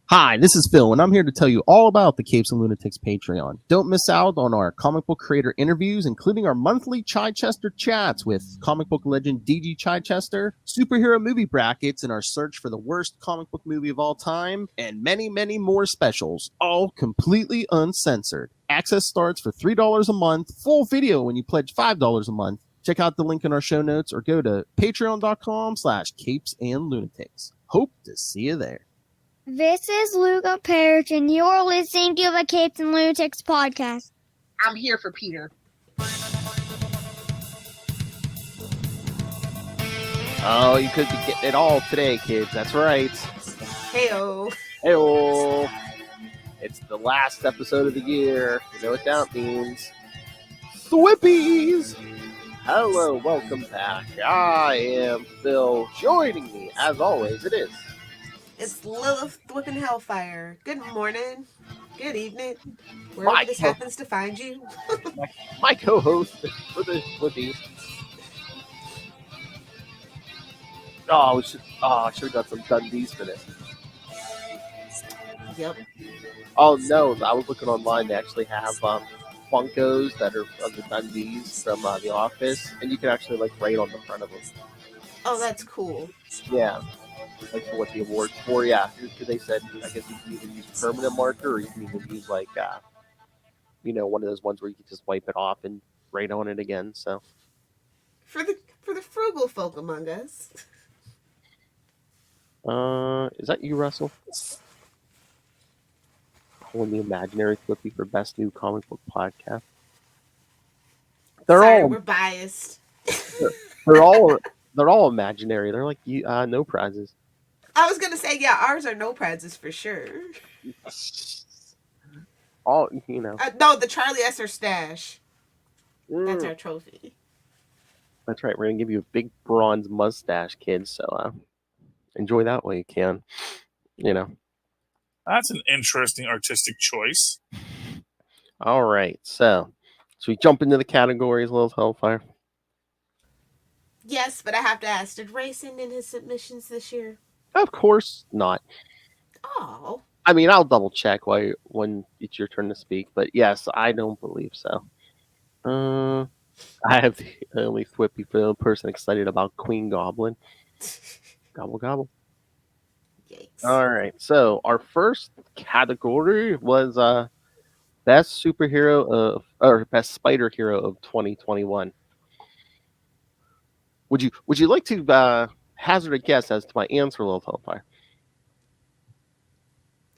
Hi, this is Phil, and I'm here to tell you all about the Capes and Lunatics Patreon. Don't miss out on our comic book creator interviews, including our monthly Chichester chats with comic book legend DG Chichester, superhero movie brackets in our search for the worst comic book movie of all time, and many, many more specials, all completely uncensored. Access starts for $3 a month, full video when you pledge $5 a month. Check out the link in our show notes or go to patreon.com/capesandlunatics. Hope to see you there. This is Luca Perich, and you're listening to the Capes and Lunatics Podcast. I'm here for Peter. Oh, you could be getting it all today, kids. That's right. Heyo. Heyo. It's the last episode of the year. You know what that means. Thwippies! Hello, welcome back. I am Phil. Joining me, as always, It's Lilith Hellfire. Good morning. Good evening. Wherever this happens to find you. my co-host for the Thwippies. I should have got some Dundees for this. Yep. Oh no, I was looking online. They actually have Funkos that are of the Dundees from The Office, and you can actually write on the front of them. Oh, that's cool. Yeah. For what the award's for, yeah. They said, I guess you can either use permanent marker or you can even use one of those ones where you can just wipe it off and write on it again. So for the frugal folk among us. Is that you, Russell? Calling the imaginary Thwippy for best new comic book podcast. We're biased. They're all imaginary. They're like no prizes. I was gonna say, yeah, ours are no prizes for sure. No, the Charlie Esser stash. That's our trophy. That's right. We're gonna give you a big bronze mustache, kids. So enjoy that while you can. That's an interesting artistic choice. All right, so we jump into the categories, Lilith Hellfire. Yes, but I have to ask, did Ray send in his submissions this year? Of course not. Oh. I mean, I'll double check when it's your turn to speak, but yes, I don't believe so. I have the only Thwippy person excited about Queen Goblin. Gobble gobble. Yikes. All right, so our first category was best superhero or best spider hero of 2021. Would you like to hazard a guess as to my answer, Lilith Hellfire?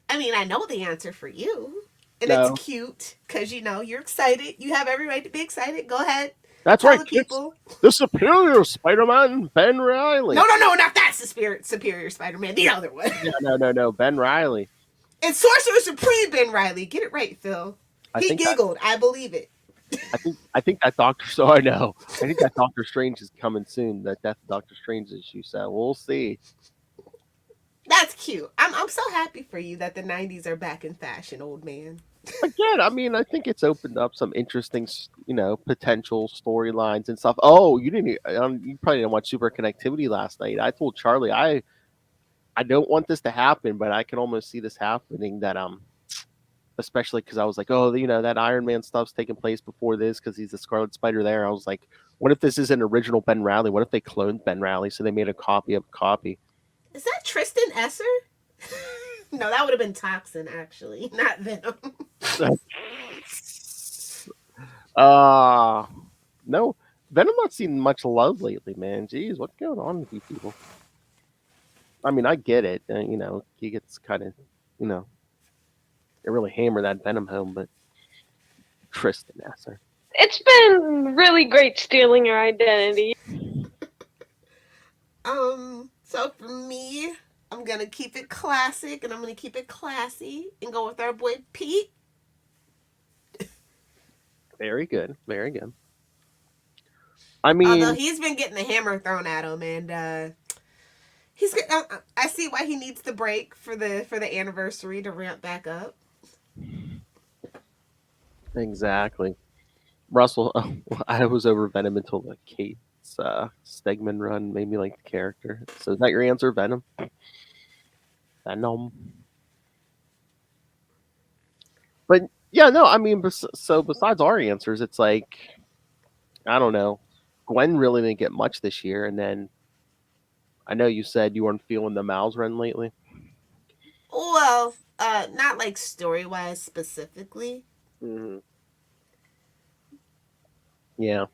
I mean, I know the answer for you. And No. It's cute because, you're excited. You have every right to be excited. Go ahead. That's Tell right, the people. The superior Spider-Man, Ben Reilly. No, not that superior Spider-Man. The other one. No, Ben Reilly. It's Sorcerer Supreme Ben Reilly. Get it right, Phil. He giggled. I believe it. I think that Doctor. So I know. I think that Doctor Strange is coming soon. That Death of Doctor Strange issue. So we'll see. That's cute. I'm so happy for you that the 90s are back in fashion, old man. Again, I mean, I think it's opened up some interesting, potential storylines and stuff. Oh, you probably didn't watch Super Connectivity last night. I told Charlie I don't want this to happen, but I can almost see this happening. That especially because I was like, oh, that Iron Man stuff's taking place before this because he's the Scarlet Spider there. I was like, what if this is an original Ben Reilly? What if they cloned Ben Reilly so they made a copy of a copy? Is that Tristan Esser? No, that would have been Toxin, actually, not Venom. No, Venom not seen much love lately, man. Jeez, what's going on with you people? I mean, I get it. He gets kind of, they really hammer that Venom home, but Tristan Esser. It's been really great stealing your identity. So for me, I'm going to keep it classic and I'm going to keep it classy and go with our boy Pete. Very good. Very good. I mean, although he's been getting the hammer thrown at him, and I see why he needs the break for the anniversary to ramp back up. Exactly. Russell, I was over Venom until the Kate's Stegman run made me like the character. So is that your answer, Venom? Venom. But yeah, no, I mean, so besides our answers, it's like, I don't know. Gwen really didn't get much this year, and then I know you said you weren't feeling the Mouse run lately. Well, not like story wise specifically. Mm-hmm. Yeah,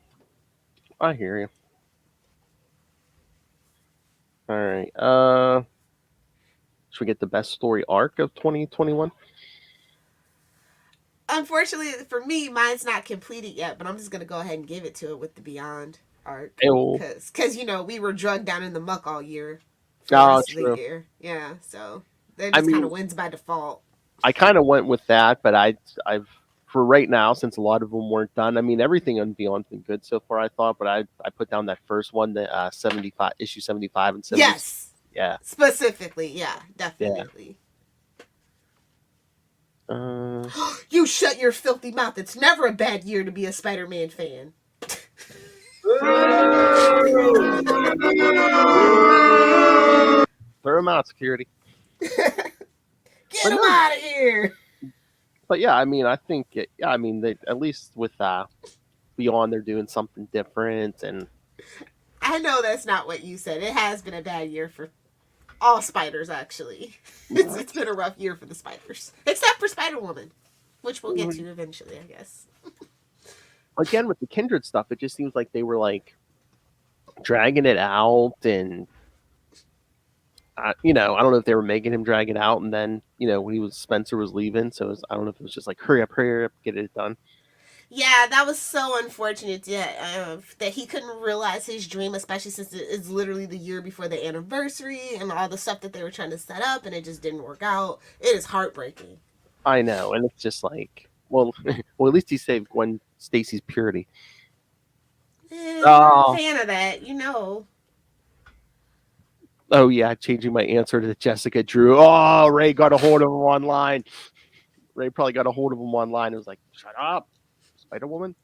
I hear you. All right. Should we get the best story arc of 2021? Unfortunately for me, mine's not completed yet, but I'm just gonna go ahead and give it to it with the Beyond arc, Ew. because we were drugged down in the muck all year for the Oh, rest of true. the year. Yeah, so that just kind of wins by default. I kind of went with that, but I've for right now, since a lot of them weren't done. I mean, everything on Beyond's been good so far, I thought, but I put down that first one, the 75 issue 75 and 70. Yes. Yeah. Specifically, yeah, definitely. Yeah. You shut your filthy mouth. It's never a bad year to be a Spider-Man fan. Throw him out, security. Get him out of here. But yeah, I mean, I think they, at least with Beyond, they're doing something different, and I know that's not what you said. It has been a bad year for all spiders, actually. It's been a rough year for the spiders, except for Spider-Woman, which we'll get to eventually, I guess. Again, with the Kindred stuff, it just seems like they were like dragging it out, and I don't know if they were making him drag it out, and then when Spencer was leaving, so I don't know if it was just like hurry up, get it done. Yeah, that was so unfortunate that he couldn't realize his dream, especially since it's literally the year before the anniversary and all the stuff that they were trying to set up, and it just didn't work out. It is heartbreaking. I know, and it's just like, well, at least he saved Gwen Stacy's purity. I'm not a fan of that, Oh yeah, changing my answer to Jessica Drew. Oh, Ray got a hold of him online. Ray probably got a hold of him online and was like, "Shut up, Spider-Woman."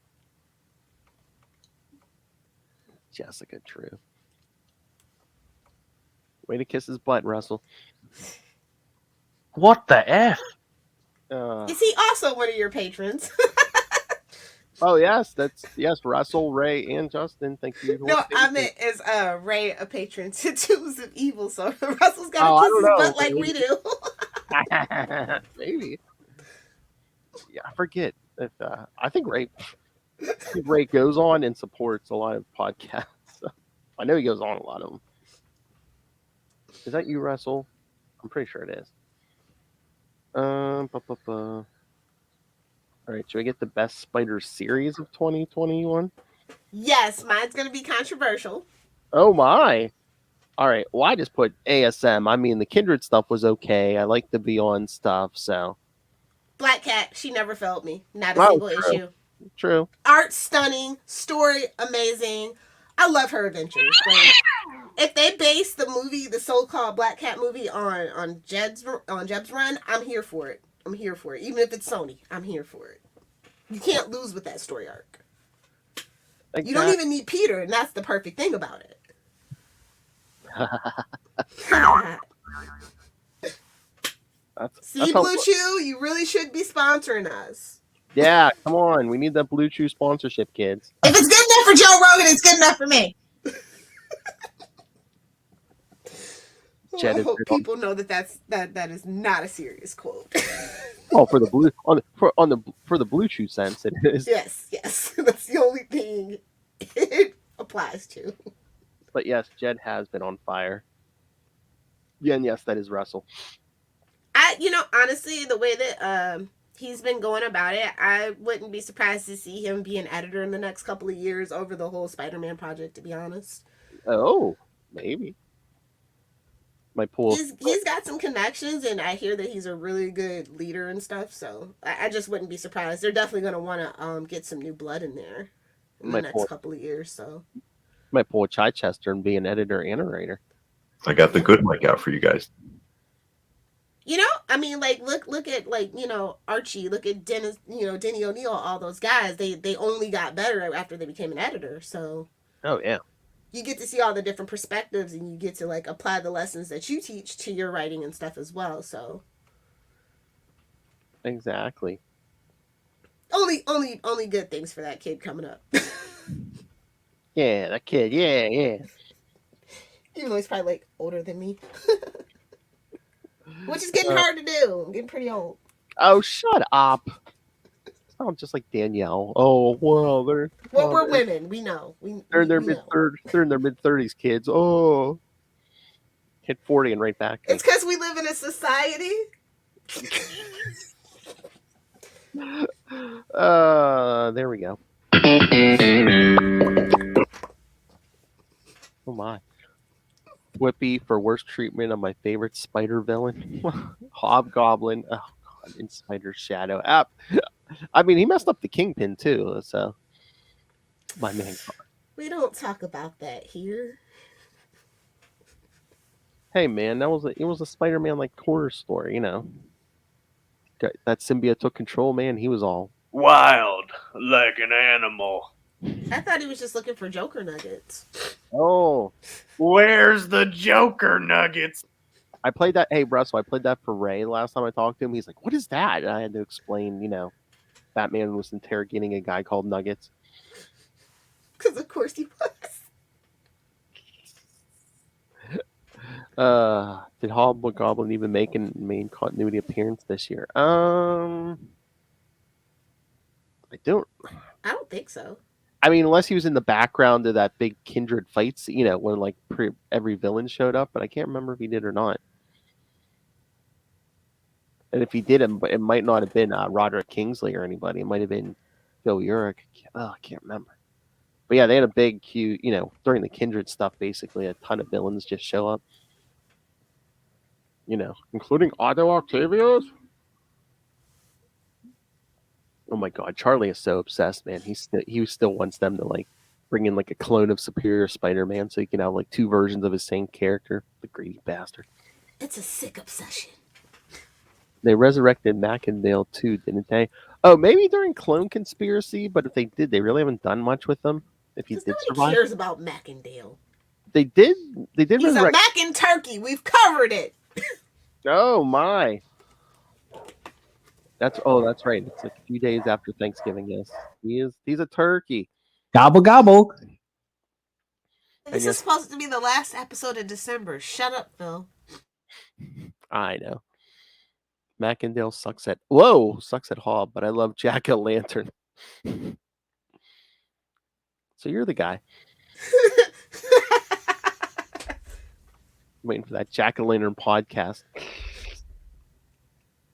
Jessica Drew. Way to kiss his butt, Russell. What the F? Is he also one of your patrons? Oh yes, Russell, Ray, and Justin. Thank you. No, I meant is Ray a patron to Tools of Evil, so Russell's got to kiss his butt like we do. Maybe. Yeah, I forget. If, I think Ray goes on and supports a lot of podcasts. So I know he goes on a lot of them. Is that you, Russell? I'm pretty sure it is. All right, should we get the best Spider series of 2021? Yes, mine's going to be controversial. Oh my. All right, well, I just put ASM. I mean, the Kindred stuff was okay. I like the Beyond stuff, so. Black Cat, she never failed me. Not a single issue. True. Art stunning, story amazing. I love her adventures. Like, if they base the movie, the so-called Black Cat movie, on Jeb's run, I'm here for it. Even if it's Sony, I'm here for it. You can't lose with that story arc. Exactly. You don't even need Peter, and that's the perfect thing about it. See, Blue Chew, you really should be sponsoring us. Yeah, come on. We need that Blue Chew sponsorship, kids. If it's good enough for Joe Rogan, it's good enough for me. I hope people know that is not a serious quote. Oh, for the Blue Chew sense, it is. Yes, that's the only thing it applies to. But yes, Jed has been on fire. Yeah, and yes, that is Russell. Honestly, the way that he's been going about it, I wouldn't be surprised to see him be an editor in the next couple of years over the whole Spider-Man project, to be honest. Oh, maybe. My pool. He's got some connections, and I hear that he's a really good leader and stuff, so I just wouldn't be surprised. They're definitely going to want to get some new blood in there in the next couple of years, so. Might pull a Chichester and be an editor and a writer. I got the good mic out for you guys. Look at Archie, look at Dennis, Denny O'Neil, all those guys. They only got better after they became an editor. So, oh yeah, you get to see all the different perspectives, and you get to apply the lessons that you teach to your writing and stuff as well. So, exactly. Only good things for that kid coming up. Yeah, that kid. Yeah. Even though he's probably like older than me, which is getting hard to do. I'm getting pretty old. Oh, shut up. Sound just like Danielle. Oh, well, we're women. We know. They're in their know. They're in their mid-30s, kids. Oh, hit 40 and right back. It's because we live in a society. There we go. Oh my. Thwippy for worst treatment of my favorite spider villain. Hobgoblin. Oh god, in Spider's Shadow. I mean, he messed up the Kingpin too, so my man. We don't talk about that here. Hey man, it was a Spider-Man like horror story, you know. That symbiote took control, man. He was all wild like an animal. I thought he was just looking for Joker nuggets. Oh, where's the Joker nuggets? I played that. Hey, Russell, I played that for Ray last time I talked to him. He's like, "What is that?" And I had to explain. You know, Batman was interrogating a guy called Nuggets. Because of course he was. Did Hobgoblin even make a main continuity appearance this year? I don't think so. I mean, unless he was in the background of that big Kindred fights, you know, when like every villain showed up, but I can't remember if he did or not. And if he did, it might not have been Roderick Kingsley or anybody. It might have been Phil Perich. I can't remember. But yeah, they had a big, huge, you know, during the Kindred stuff, basically a ton of villains just show up. You know, including Otto Octavius. Oh my God, Charlie is so obsessed, man. He still wants them to like bring in like a clone of Superior Spider-Man so he can have like two versions of his same character. The greedy bastard. It's a sick obsession. They resurrected Macendale too, didn't they? Oh, maybe during Clone Conspiracy, but if they did, they really haven't done much with them. If he did survive, nobody cares about Macendale. They did. He's resurrect. A Mac and turkey. We've covered it. Oh my. That's right. It's like a few days after Thanksgiving. Yes, he's a turkey. Gobble gobble. This is supposed to be the last episode of December. Shut up, Phil. I know. Macendale sucks at Hob, but I love Jack-o'-lantern. So you're the guy. Waiting for that Jack-o'-lantern podcast.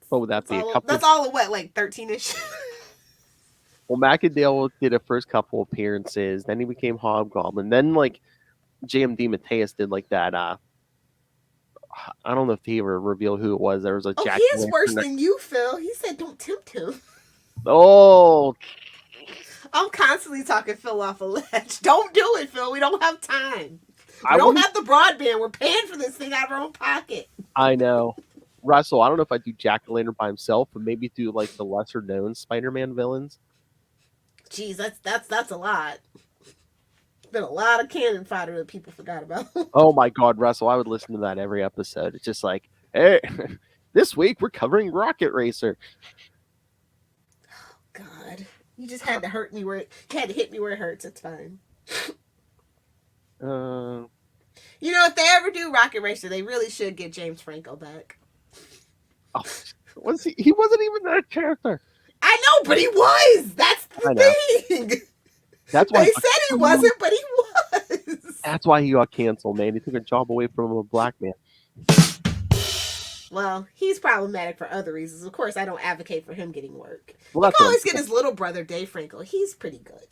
What would that be? That's all of what, like 13-ish? Well, Macendale did a first couple appearances, then he became Hobgoblin. Then like JMD Mateus did like that I don't know if he ever revealed who it was. There was a Jack. He is worse than you, Phil. He said don't tempt him. Oh, I'm constantly talking Phil off a ledge. Don't do it, Phil. We don't have time. We don't have the broadband. We're paying for this thing out of our own pocket. I know. Russell, I don't know if I'd do Jack-o'-lantern by himself, but maybe do like the lesser known Spider-Man villains. Jeez, that's a lot. Been a lot of cannon fodder that people forgot about. Oh my God, Russell, I would listen to that every episode. It's just like, hey, this week we're covering Rocket Racer. Oh God, you just had to hit me where it hurts. It's fine. You know, if they ever do Rocket Racer, they really should get James Franco back. Oh, he wasn't even that character. I know, but he was. That's the thing. That's why they said he wasn't, but he was. That's why he got canceled, man. He took a job away from a black man. Well, he's problematic for other reasons. Of course, I don't advocate for him getting work. Well, you can always get his little brother, Dave Franco. He's pretty good.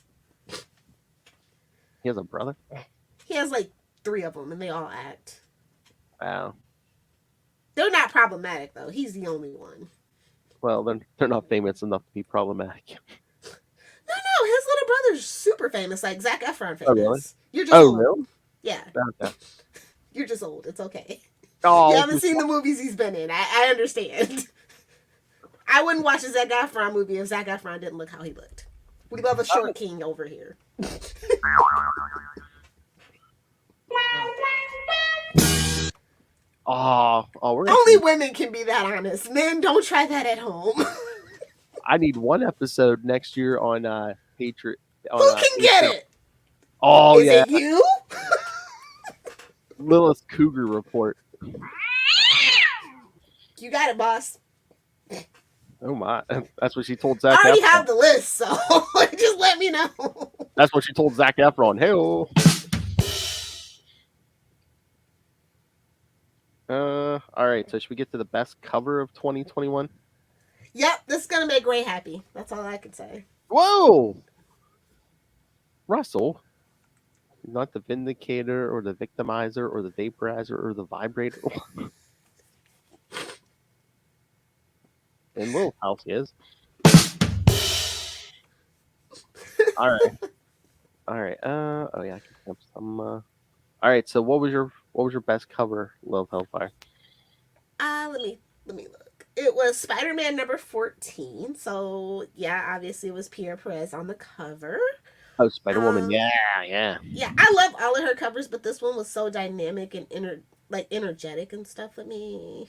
He has a brother? He has like 3 of them, and they all act. Wow. They're not problematic, though. He's the only one. Well, they're not famous enough to be problematic. No, his little brother's super famous, like Zac Efron famous. Oh, really? You're just old. Really? Yeah. Okay. You're just old. It's okay. Oh, you haven't seen the movies he's been in. I understand. I wouldn't watch a Zac Efron movie if Zac Efron didn't look how he looked. We love a short king over here. We're only women can be that honest. Men, don't try that at home. I need one episode next year on Patreon. Who can get it? Oh Is yeah, it you? Lilith Cougar report. You got it, boss. Oh my, that's what she told I Zac already Efron. have the list, so just let me know. That's what she told Zac Efron. Hey. All right. So should we get to the best cover of 2021? Yep, this is gonna make Ray happy. That's all I can say. Whoa, Russell. Not the Vindicator or the Victimizer or the Vaporizer or the Vibrator. In Lil's house, he is. All right. Oh yeah, I can have some. All right. So what was your best cover, Lilith Hellfire? Let me look. It was Spider-Man number 14. So yeah, obviously it was Pierre Perez on the cover. Oh, Spider-Woman. Yeah. Yeah, I love all of her covers, but this one was so dynamic and energetic and stuff. Let me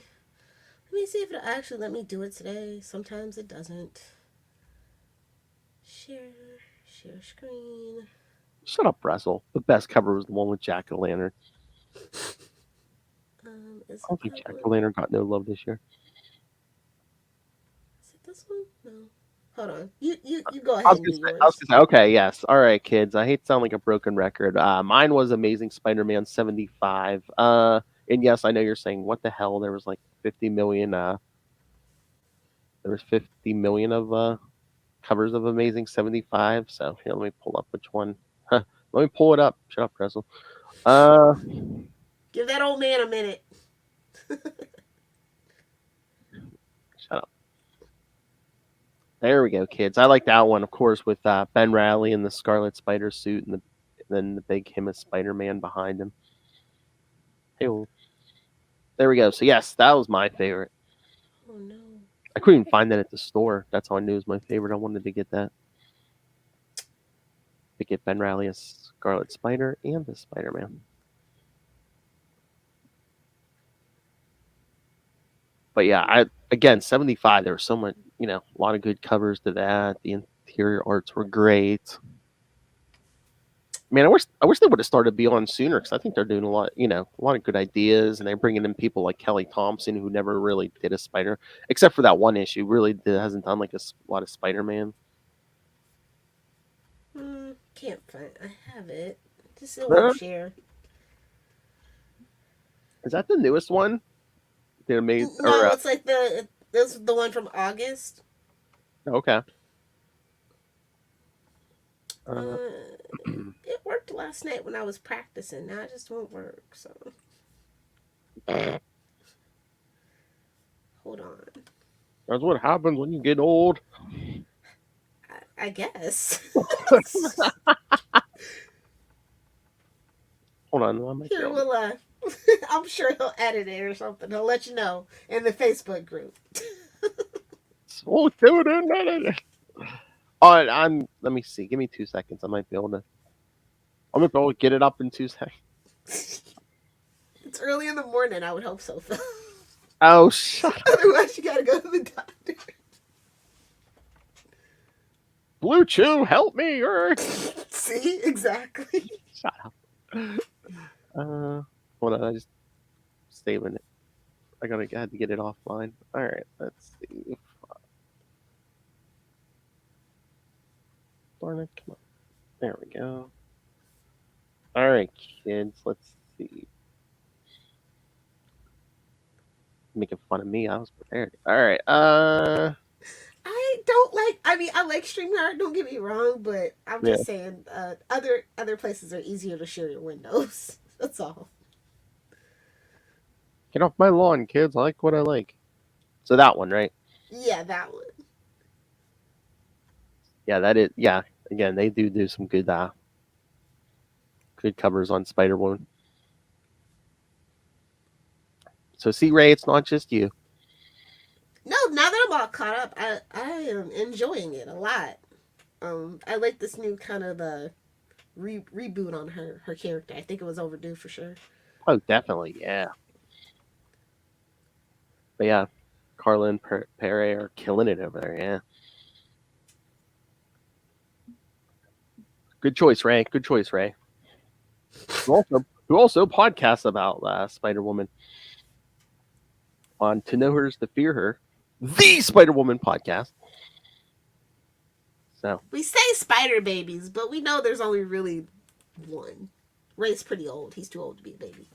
see if it'll actually let me do it today. Sometimes it doesn't. Share screen. Shut up, Russell. The best cover was the one with Jack-o'-lantern. I don't think Jack-o'-lantern got no love this year. Is it this one? No. Hold on. You go ahead. I was gonna say, okay, yes. All right, kids. I hate to sound like a broken record. Mine was Amazing Spider-Man 75. And yes, I know you're saying, what the hell? There was like 50 million. There was 50 million of covers of Amazing 75. So here, let me pull up which one. Let me pull it up. Shut up, Russell. Give that old man a minute. Shut up. There we go, kids. I like that one, of course, with Ben Reilly in the Scarlet Spider suit and then the big him as Spider-Man behind him. Hey, well, there we go. So yes, that was my favorite. Oh no. I couldn't even find that at the store. That's how I knew it was my favorite. I wanted to get that. To get Ben Reilly as Scarlet Spider and the Spider-Man. But yeah, again, 75, there was so much, a lot of good covers to that. The interior arts were great. Man, I wish they would have started Beyond sooner, because I think they're doing a lot of good ideas, and they're bringing in people like Kelly Thompson, who never really did a Spider, except for that one issue. Really hasn't done like a lot of Spider-Man. Can't find. I have it. Just a little share. Is that the newest one? They made? No, it's like this is the one from August. Okay. It worked last night when I was practicing. Now it just won't work. So hold on. That's what happens when you get old. I guess. Hold on. Here, we'll, I'm sure he'll edit it or something. He'll let you know in the Facebook group. Oh, do it. Oh, let me see. Give me 2 seconds. I might be able to get it up in 2 seconds. It's early in the morning. I would hope so, Phil. Oh, shut up. Otherwise, you gotta go to the doctor. Blue Chew, help me! See? Exactly. Shut up. Hold on. I just saving it. I had to get it offline. All right. Let's see. Darn it. Come on. There we go. All right, kids. Let's see. Making fun of me. I was prepared. All right. I like StreamYard, don't get me wrong, but I'm just saying other places are easier to share your windows. That's all. Get off my lawn, kids. I like what I like. So that one, right? Yeah, that one. Yeah, that is. Yeah, again, they do some good covers on Spider-Woman. So see, Ray, it's not just you. No, now that I'm all caught up, I am enjoying it a lot. I like this new kind of reboot on her character. I think it was overdue for sure. Oh, definitely, yeah. But yeah, Carla and Perry are killing it over there, yeah. Good choice, Ray. Good choice, Ray. Who also podcasts about Spider-Woman on To Know Her is to Fear Her, the Spider-Woman podcast. So We say spider babies, but we know there's only really one. Ray's pretty old. He's too old to be a baby.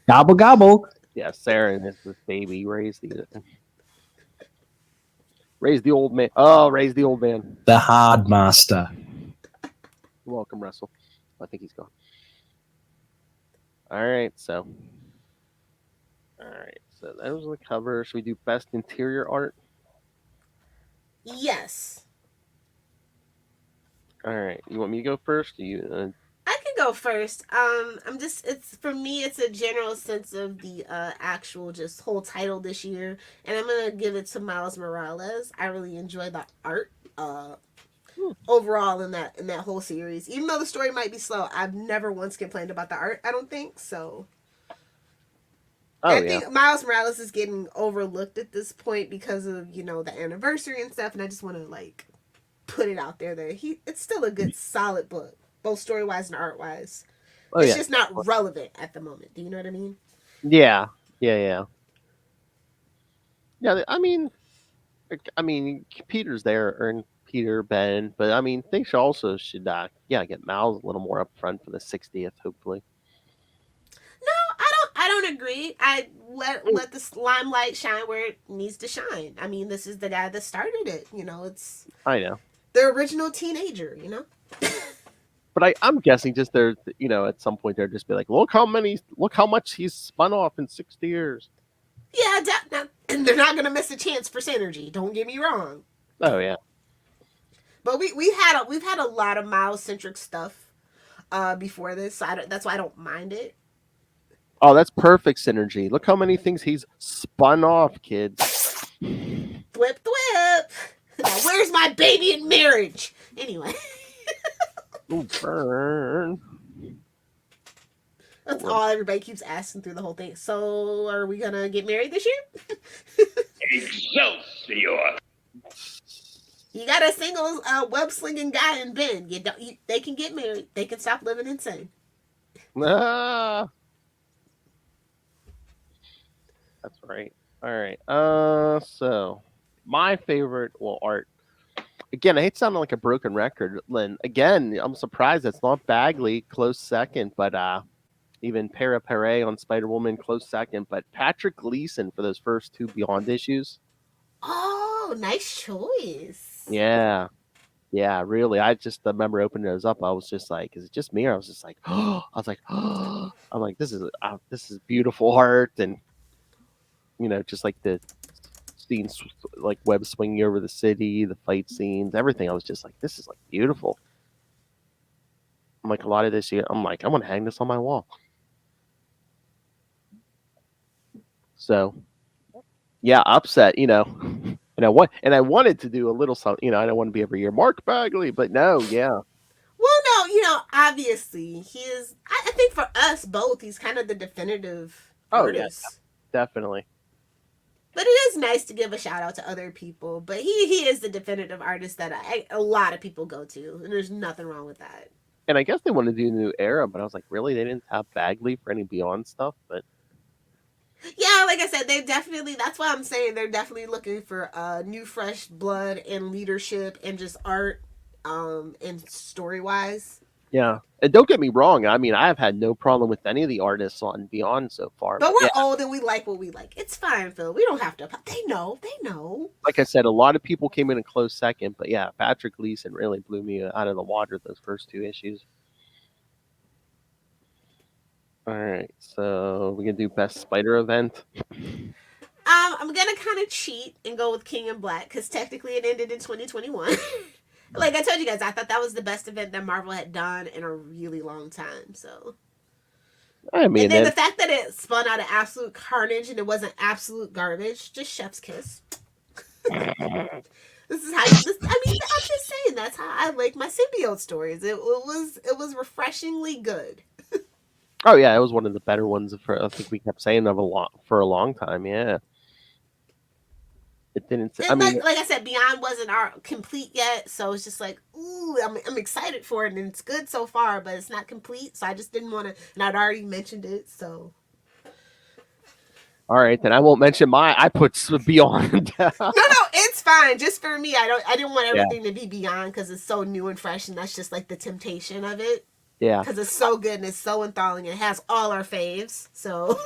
Gobble gobble. yeah, Sarah is this baby. Ray's the old man. Oh, Ray's the old man. The hard master. You're welcome, Russell. I think he's gone. All right, so that was the cover. Should we do best interior art? Yes. All right, you want me to go first? Or you? I can go first. For me, it's a general sense of the actual just whole title this year, and I'm gonna give it to Miles Morales. I really enjoy the art overall in that whole series. Even though the story might be slow, I've never once complained about the art. I don't think so. I think Miles Morales is getting overlooked at this point because of the anniversary and stuff, and I just want to put it out there that it's still a good solid book, both story wise and art wise. It's just not relevant at the moment. Do you know what I mean? Yeah. I mean, Peter's there, and Peter, Ben, but I mean, they should get Miles a little more up front for the 60th, hopefully. No, I don't agree. I let the limelight shine where it needs to shine. I mean, this is the guy that started it. It's I know the original teenager. But I'm guessing just they're at some point they'll just be like, look how much he's spun off in 60 years. Yeah, and they're not gonna miss a chance for synergy. Don't get me wrong. Oh yeah. But we've had a lot of Miles centric stuff before this, so that's why I don't mind it. Oh, that's perfect synergy. Look how many things he's spun off, kids. Thwip. Now, where's my baby in marriage? Anyway. Ooh, burn. That's all everybody keeps asking through the whole thing. So, are we gonna get married this year? Excelsior! You got a single web-slinging guy in Ben. They can get married. They can stop living insane. Ah. That's right. All right. So my favorite art. Again, I hate sounding like a broken record, Lynn. Again, I'm surprised it's not Bagley, close second, but even Perich on Spider-Woman, close second. But Patrick Gleason for those first two Beyond issues. Oh, nice choice. Yeah, really. I just remember opening those up. I was just like, is it just me? Or I was just like, oh, I'm like, this is beautiful art, and just like the scenes, like web swinging over the city, the fight scenes, everything. I was just like, this is like beautiful. I'm like, a lot of this year, I'm like, I want to hang this on my wall. So, yeah, upset, and I wanted to do a little something, I don't want to be every year Mark Bagley, but no, yeah. Well, no, obviously he is. I think for us both, he's kind of the definitive artist. Yeah, definitely. But it is nice to give a shout out to other people. But he is the definitive artist that a lot of people go to, and there's nothing wrong with that. And I guess they want to do a new era, but I was like, really? They didn't have Bagley for any Beyond stuff? But yeah, like I said, that's why I'm saying they're definitely looking for new fresh blood and leadership and just art and story-wise. Yeah. And don't get me wrong. I mean, I've had no problem with any of the artists on Beyond so far. But we're old and we like what we like. It's fine, Phil. We don't have to. They know. Like I said, a lot of people came in a close second. But yeah, Patrick Gleason really blew me out of the water those first two issues. All right. So we're going to do Best Spider Event. I'm going to kind of cheat and go with King in Black because technically it ended in 2021. Like I told you guys, I thought that was the best event that Marvel had done in a really long time. So, I mean, and then the fact that it spun out of absolute carnage and it wasn't absolute garbage, just chef's kiss. This is how. I'm just saying that's how I like my symbiote stories. It was refreshingly good. Oh yeah, it was one of the better ones. I think we kept saying for a long time. Yeah. It didn't. And like I said, Beyond wasn't complete yet, so it's just like, ooh, I'm excited for it, and it's good so far, but it's not complete, so I just didn't want to, and I'd already mentioned it, so. All right, then I won't mention I put Beyond. No, it's fine. Just for me, I didn't want everything to be Beyond because it's so new and fresh, and that's just like the temptation of it. Yeah. Because it's so good and it's so enthralling, and it has all our faves, so.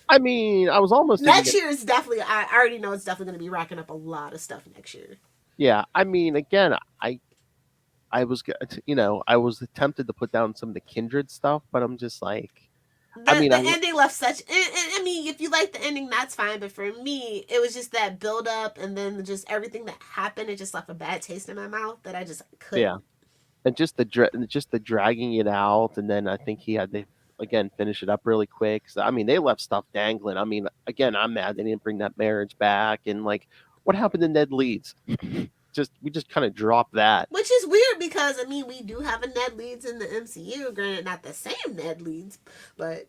I mean, I was almost next year is definitely. I already know it's definitely going to be racking up a lot of stuff next year. Yeah, I mean, again, I was, I was tempted to put down some of the Kindred stuff, but I'm just like, the ending left such. And I mean, if you like the ending, that's fine. But for me, it was just that build up, and then just everything that happened. It just left a bad taste in my mouth that I just couldn't. Yeah, and just the dragging it out, and then I think he had to again finish it up really quick. So, I mean, they left stuff dangling. I mean, again, I'm mad they didn't bring that marriage back, and like, what happened to Ned Leeds? We just kind of dropped that, which is weird because I mean we do have a Ned Leeds in the MCU. Granted, not the same Ned Leeds, but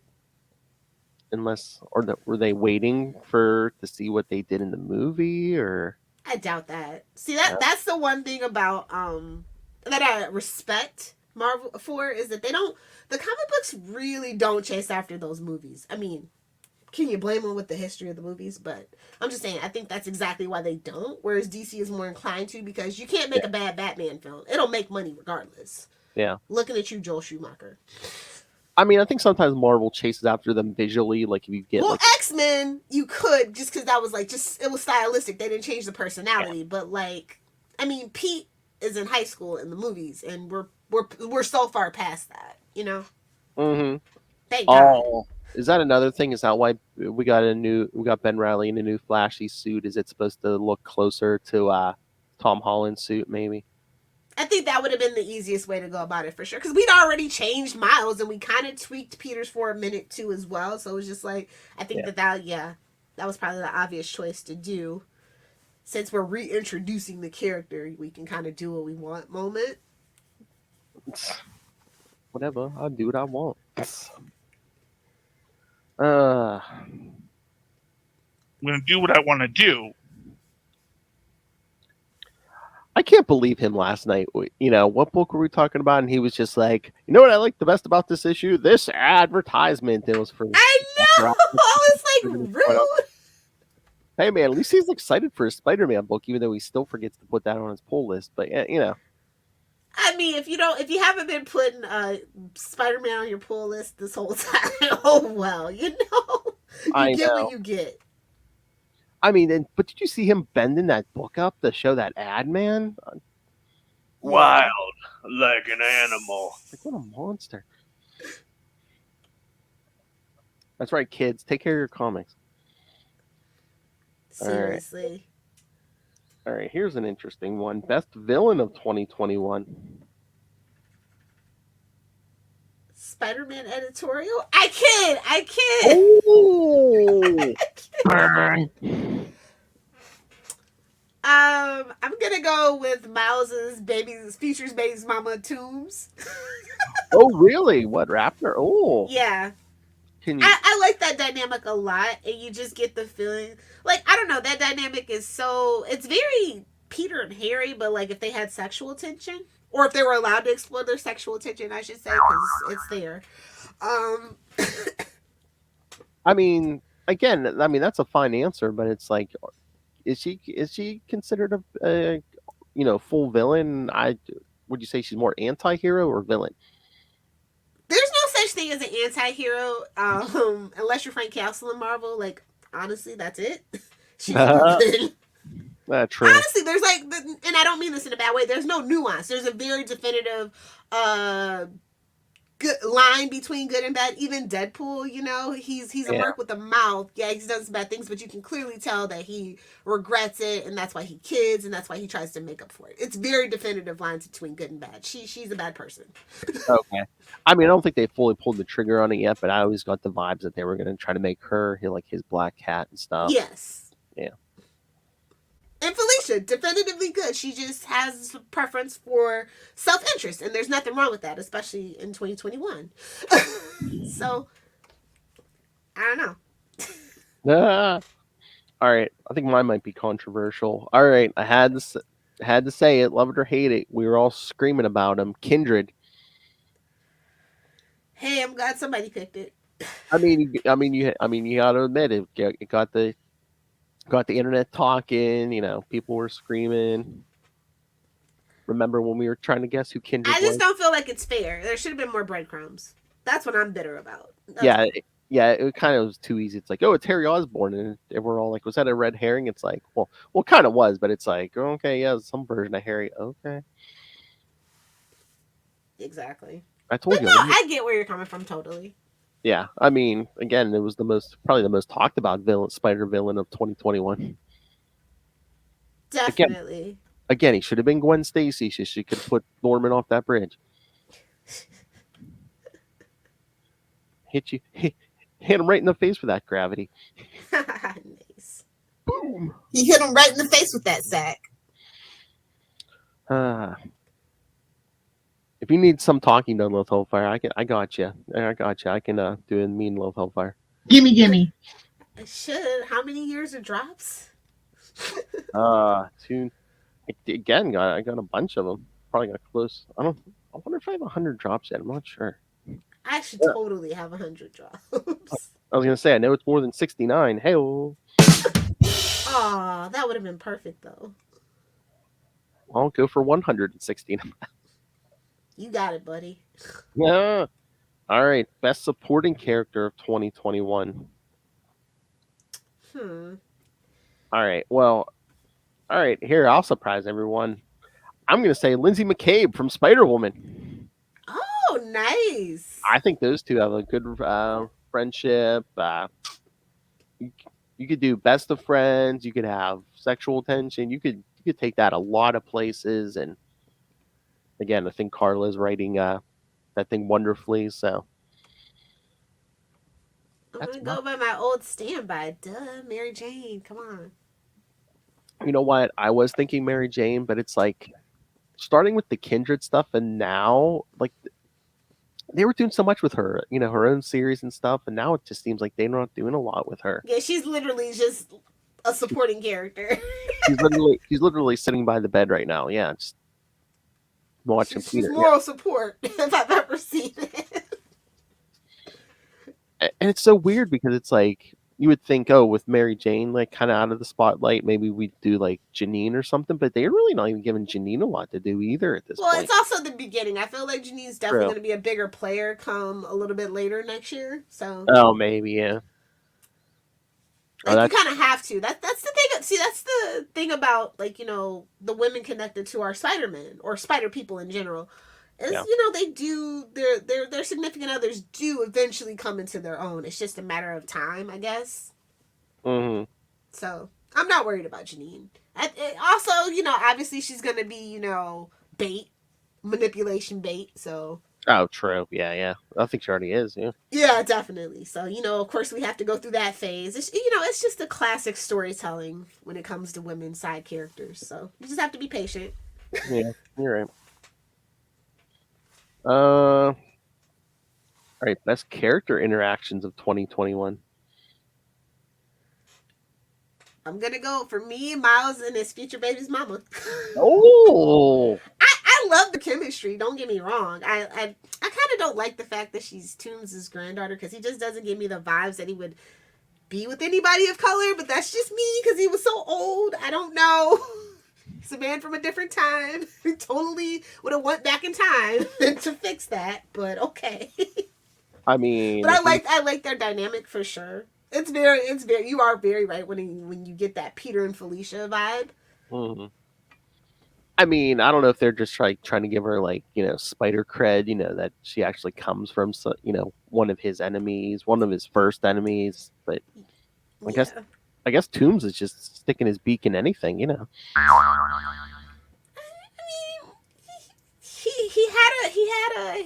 were they waiting to see what they did in the movie, or I doubt that. See that's the one thing about that I respect Marvel for is that the comic books really don't chase after those movies. I mean, can you blame them with the history of the movies? But I'm just saying, I think that's exactly why they don't. Whereas DC is more inclined to, because you can't make a bad Batman film. It'll make money regardless. Yeah. Looking at you, Joel Schumacher. I mean, I think sometimes Marvel chases after them visually. Like if you get X-Men, you could just because that was like it was stylistic. They didn't change the personality, but like, I mean, Pete is in high school in the movies, and we're so far past that, you know. Mm-hmm. Thank God. Is that another thing? Is that why we got Ben Reilly in a new flashy suit? Is it supposed to look closer to Tom Holland's suit, maybe? I think that would have been the easiest way to go about it for sure. Because we'd already changed Miles, and we kind of tweaked Peter's for a minute too as well. So it was just like, I think that was probably the obvious choice to do. Since we're reintroducing the character, we can kind of do what we want moment. Whatever, I'll do what I want. I'm going to do what I want to do. I can't believe him last night. You know, what book were we talking about? And he was just like, you know what I like the best about this issue? This advertisement. It was for. I know! It's like rude. Hey, man, at least he's excited for a Spider-Man book, even though he still forgets to put that on his pull list. But, yeah, you know. I mean, if you haven't been putting Spider-Man on your pull list this whole time, oh well, you know, you get what you get. I mean, but did you see him bending that book up to show that ad, man? Wild like an animal. Like, what a monster! That's right, kids. Take care of your comics. Seriously. All right, here's an interesting one. Best villain of 2021. Spider-Man editorial? I kid. Oh! I'm gonna go with Miles's Future's baby's mama Toombs. Oh, really? What, Raptor? Oh. Yeah. I like that dynamic a lot, and you just get the feeling, like, I don't know, that dynamic is it's very Peter and Harry, but like if they had sexual tension, or if they were allowed to explore their sexual tension, I should say, because it's there. I mean, again, that's a fine answer, but it's like, is she considered a full villain? Would you say she's more anti-hero or villain? There's no such thing as an anti-hero, unless you're Frank Castle in Marvel. Like, honestly, that's it. She's a villain. That's true. Honestly, there's like, and I don't mean this in a bad way, there's no nuance. There's a very definitive good line between good and bad. Even Deadpool, you know, he's a merc with a mouth. Yeah, he's done some bad things, but you can clearly tell that he regrets it, and that's why he kids, and that's why he tries to make up for it. It's very definitive lines between good and bad. She's a bad person. Okay. I mean, I don't think they fully pulled the trigger on it yet, but I always got the vibes that they were going to try to make her like his black cat and stuff. Yes. Yeah. And Felicia, definitively good. She just has a preference for self-interest, and there's nothing wrong with that, especially in 2021. So, I don't know. All right, I think mine might be controversial. All right, I had to say it, love it or hate it. We were all screaming about him. Kindred. Hey, I'm glad somebody picked it. You got to admit it got the internet talking. People were screaming. Remember when we were trying to guess who Kindred I was? just don't feel like it's fair. There should have been more breadcrumbs. That's what I'm bitter about. It kind of was too easy. It's like, oh, it's Harry Osborn, and we're all like, was that a red herring? It's like, well, it kind of was, but it's like, okay, yeah, some version of Harry. Okay, Exactly. I told But you. no, I get where you're coming from totally. Yeah, I mean, again, it was probably the most talked about spider villain of 2021. Definitely. Again, he should have been Gwen Stacy. She could put Norman off that bridge. Hit him right in the face with that gravity. Nice. Boom. He hit him right in the face with that sack. If you need some talking done, Lilith Hellfire, I got you. I can do it mean Lilith Hellfire. Gimme. I should. How many years of drops? Two. Again, I got a bunch of them. Probably got close. I wonder if I have 100 drops yet. I'm not sure. I should totally have 100 drops. I was gonna say I know it's more than 69. Hey, Aw, that would have been perfect though. I'll go for 169. You got it, buddy. Yeah. All right. Best supporting character of 2021. Hmm. All right. Well. All right. Here, I'll surprise everyone. I'm gonna say Lindsay McCabe from Spider-Woman. Oh, nice. I think those two have a good friendship. You could do best of friends. You could have sexual tension. You could take that a lot of places. And again, I think Carla's writing that thing wonderfully. So I'm gonna go by my old standby. Duh, Mary Jane. Come on. You know what? I was thinking Mary Jane, but it's like starting with the Kindred stuff, and now like they were doing so much with her, her own series and stuff, and now it just seems like they're not doing a lot with her. Yeah, she's literally just a supporting character. she's literally sitting by the bed right now. Yeah, just watching she's Peter. moral support if I've ever seen it. And it's so weird because it's like you would think, oh, with Mary Jane like kind of out of the spotlight, maybe we'd do like Janine or something, but they're really not even giving Janine a lot to do either at this point. Well, it's also the beginning. I feel like Janine's definitely going to be a bigger player come a little bit later next year. So maybe, yeah. Like you kind of have to. That's the thing. See, that's the thing about like the women connected to our Spider-Man or Spider people in general. Is they do their significant others do eventually come into their own. It's just a matter of time, I guess. Mm-hmm. So I'm not worried about Janine. Also, obviously she's gonna be bait, manipulation bait. So. Oh, true. Yeah. I think she already is. Yeah. Yeah, definitely. So of course we have to go through that phase. It's it's just a classic storytelling when it comes to women's side characters. So you just have to be patient. Yeah, you're right. All right, best character interactions of 2021. I'm gonna go for me, Miles, and his future baby's mama. Oh, I love the chemistry. Don't get me wrong. I kind of don't like the fact that she's Toombs' granddaughter because he just doesn't give me the vibes that he would be with anybody of color. But that's just me because he was so old. I don't know. He's a man from a different time. He totally would have went back in time to fix that. But okay. I mean, but I like their dynamic for sure. It's very. You are very right when you get that Peter and Felicia vibe. Mm-hmm. I mean, I don't know if they're just trying to give her like spider cred. That she actually comes from one of his enemies, one of his first enemies. But I guess Toombs is just sticking his beak in anything. I mean,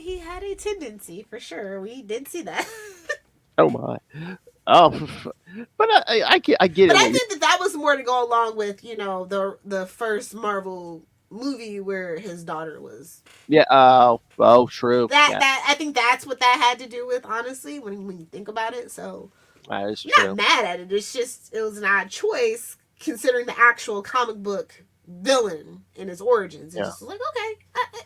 he had a tendency for sure. We did see that. Oh my. Oh, but I get but it. But I think that was more to go along with the first Marvel movie where his daughter was. Yeah. True. That I think that's what that had to do with, honestly, when you think about it. So That is I'm true. not mad at it. It's just it was an odd choice considering the actual comic book villain and his origins. It's just like, okay,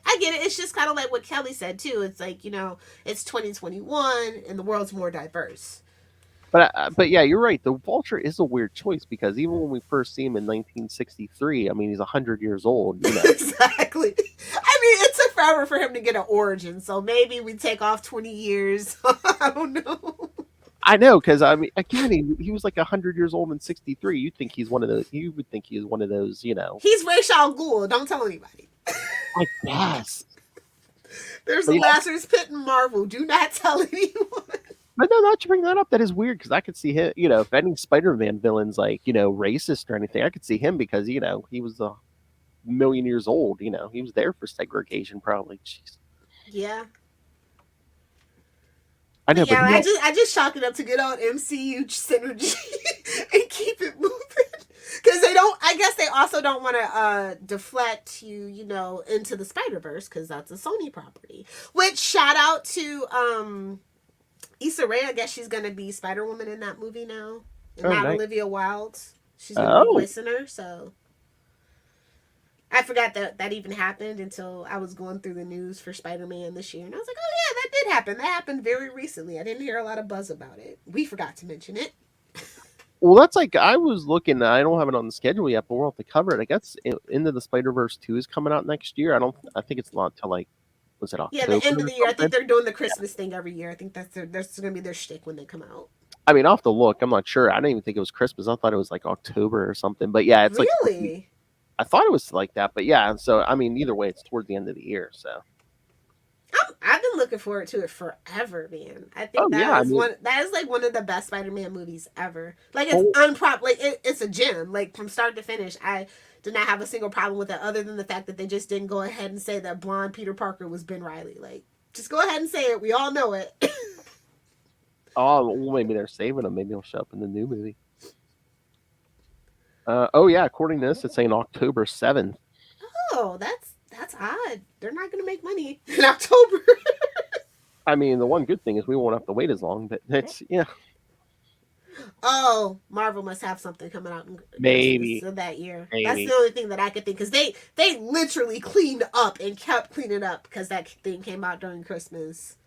I get it. It's just kind of like what Kelly said too. It's like, it's 2021 and the world's more diverse. But yeah, you're right. The Vulture is a weird choice because even when we first see him in 1963, I mean, he's 100 years old. Exactly. I mean, it took forever for him to get an origin, so maybe we take off 20 years. I don't know. I know, because I mean, again, he was like 100 years old in '63. You think he's one of those? You would think he's one of those, He's Ra's al Ghul. Don't tell anybody. I guess. There's a Lazarus Pit in Marvel. Do not tell anyone. But no, not to bring that up. That is weird because I could see him. If any Spider-Man villain's like racist or anything, I could see him because he was a million years old. He was there for segregation, probably. Jeez. Yeah. I know, yeah, but I just chalk it up to good old MCU synergy and keep it moving. Because I guess they also don't want to deflect you, into the Spider-Verse because that's a Sony property. Which, shout out to Issa Rae. I guess she's going to be Spider-Woman in that movie now. And not nice. Olivia Wilde. She's going to be voicing her, so... I forgot that even happened until I was going through the news for Spider-Man this year. And I was like, oh yeah, that did happen. That happened very recently. I didn't hear a lot of buzz about it. We forgot to mention it. Well, that's like, I was looking, I don't have it on the schedule yet, but we'll have to cover it. I guess Into the Spider-Verse 2 is coming out next year. I think it's not till was it October? Yeah, the end of the year. I think they're doing the Christmas thing every year. I think that's going to be their shtick when they come out. I mean, I'll have to look. I'm not sure. I didn't even think it was Christmas. I thought it was like October or something. But yeah, it's really? I thought it was like that, but yeah. So I mean, either way, it's towards the end of the year. So I've been looking forward to it forever, man. I think that is like one of the best Spider-Man movies ever. Like it's it's a gem. Like from start to finish, I did not have a single problem with it, other than the fact that they just didn't go ahead and say that blonde Peter Parker was Ben Reilly. Like, just go ahead and say it. We all know it. well, maybe they're saving him. Maybe he'll show up in the new movie. According to this, it's saying October 7th. Oh, that's odd. They're not going to make money in October. I mean, the one good thing is we won't have to wait as long, but that's, Oh, Marvel must have something coming out maybe that year. Maybe. That's the only thing that I could think, because they literally cleaned up and kept cleaning up because that thing came out during Christmas.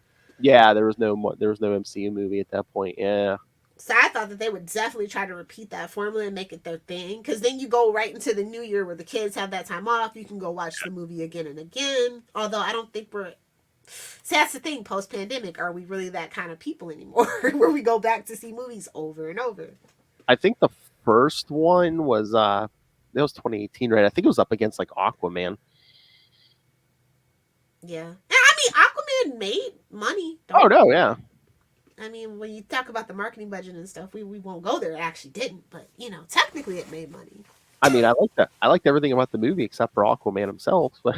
Yeah, there was no MCU movie at that point. Yeah. So I thought that they would definitely try to repeat that formula and make it their thing. Because then you go right into the new year where the kids have that time off. You can go watch the movie again and again. Although I don't think we're... See, that's the thing, post-pandemic. Are we really that kind of people anymore? Where we go back to see movies over and over? I think the first one was... that was 2018, right? I think it was up against, like, Aquaman. Yeah. I mean, Aquaman made money. Oh, no, yeah. I mean, when you talk about the marketing budget and stuff, we won't go there. It actually didn't, but technically it made money. I mean, I liked everything about the movie except for Aquaman himself. But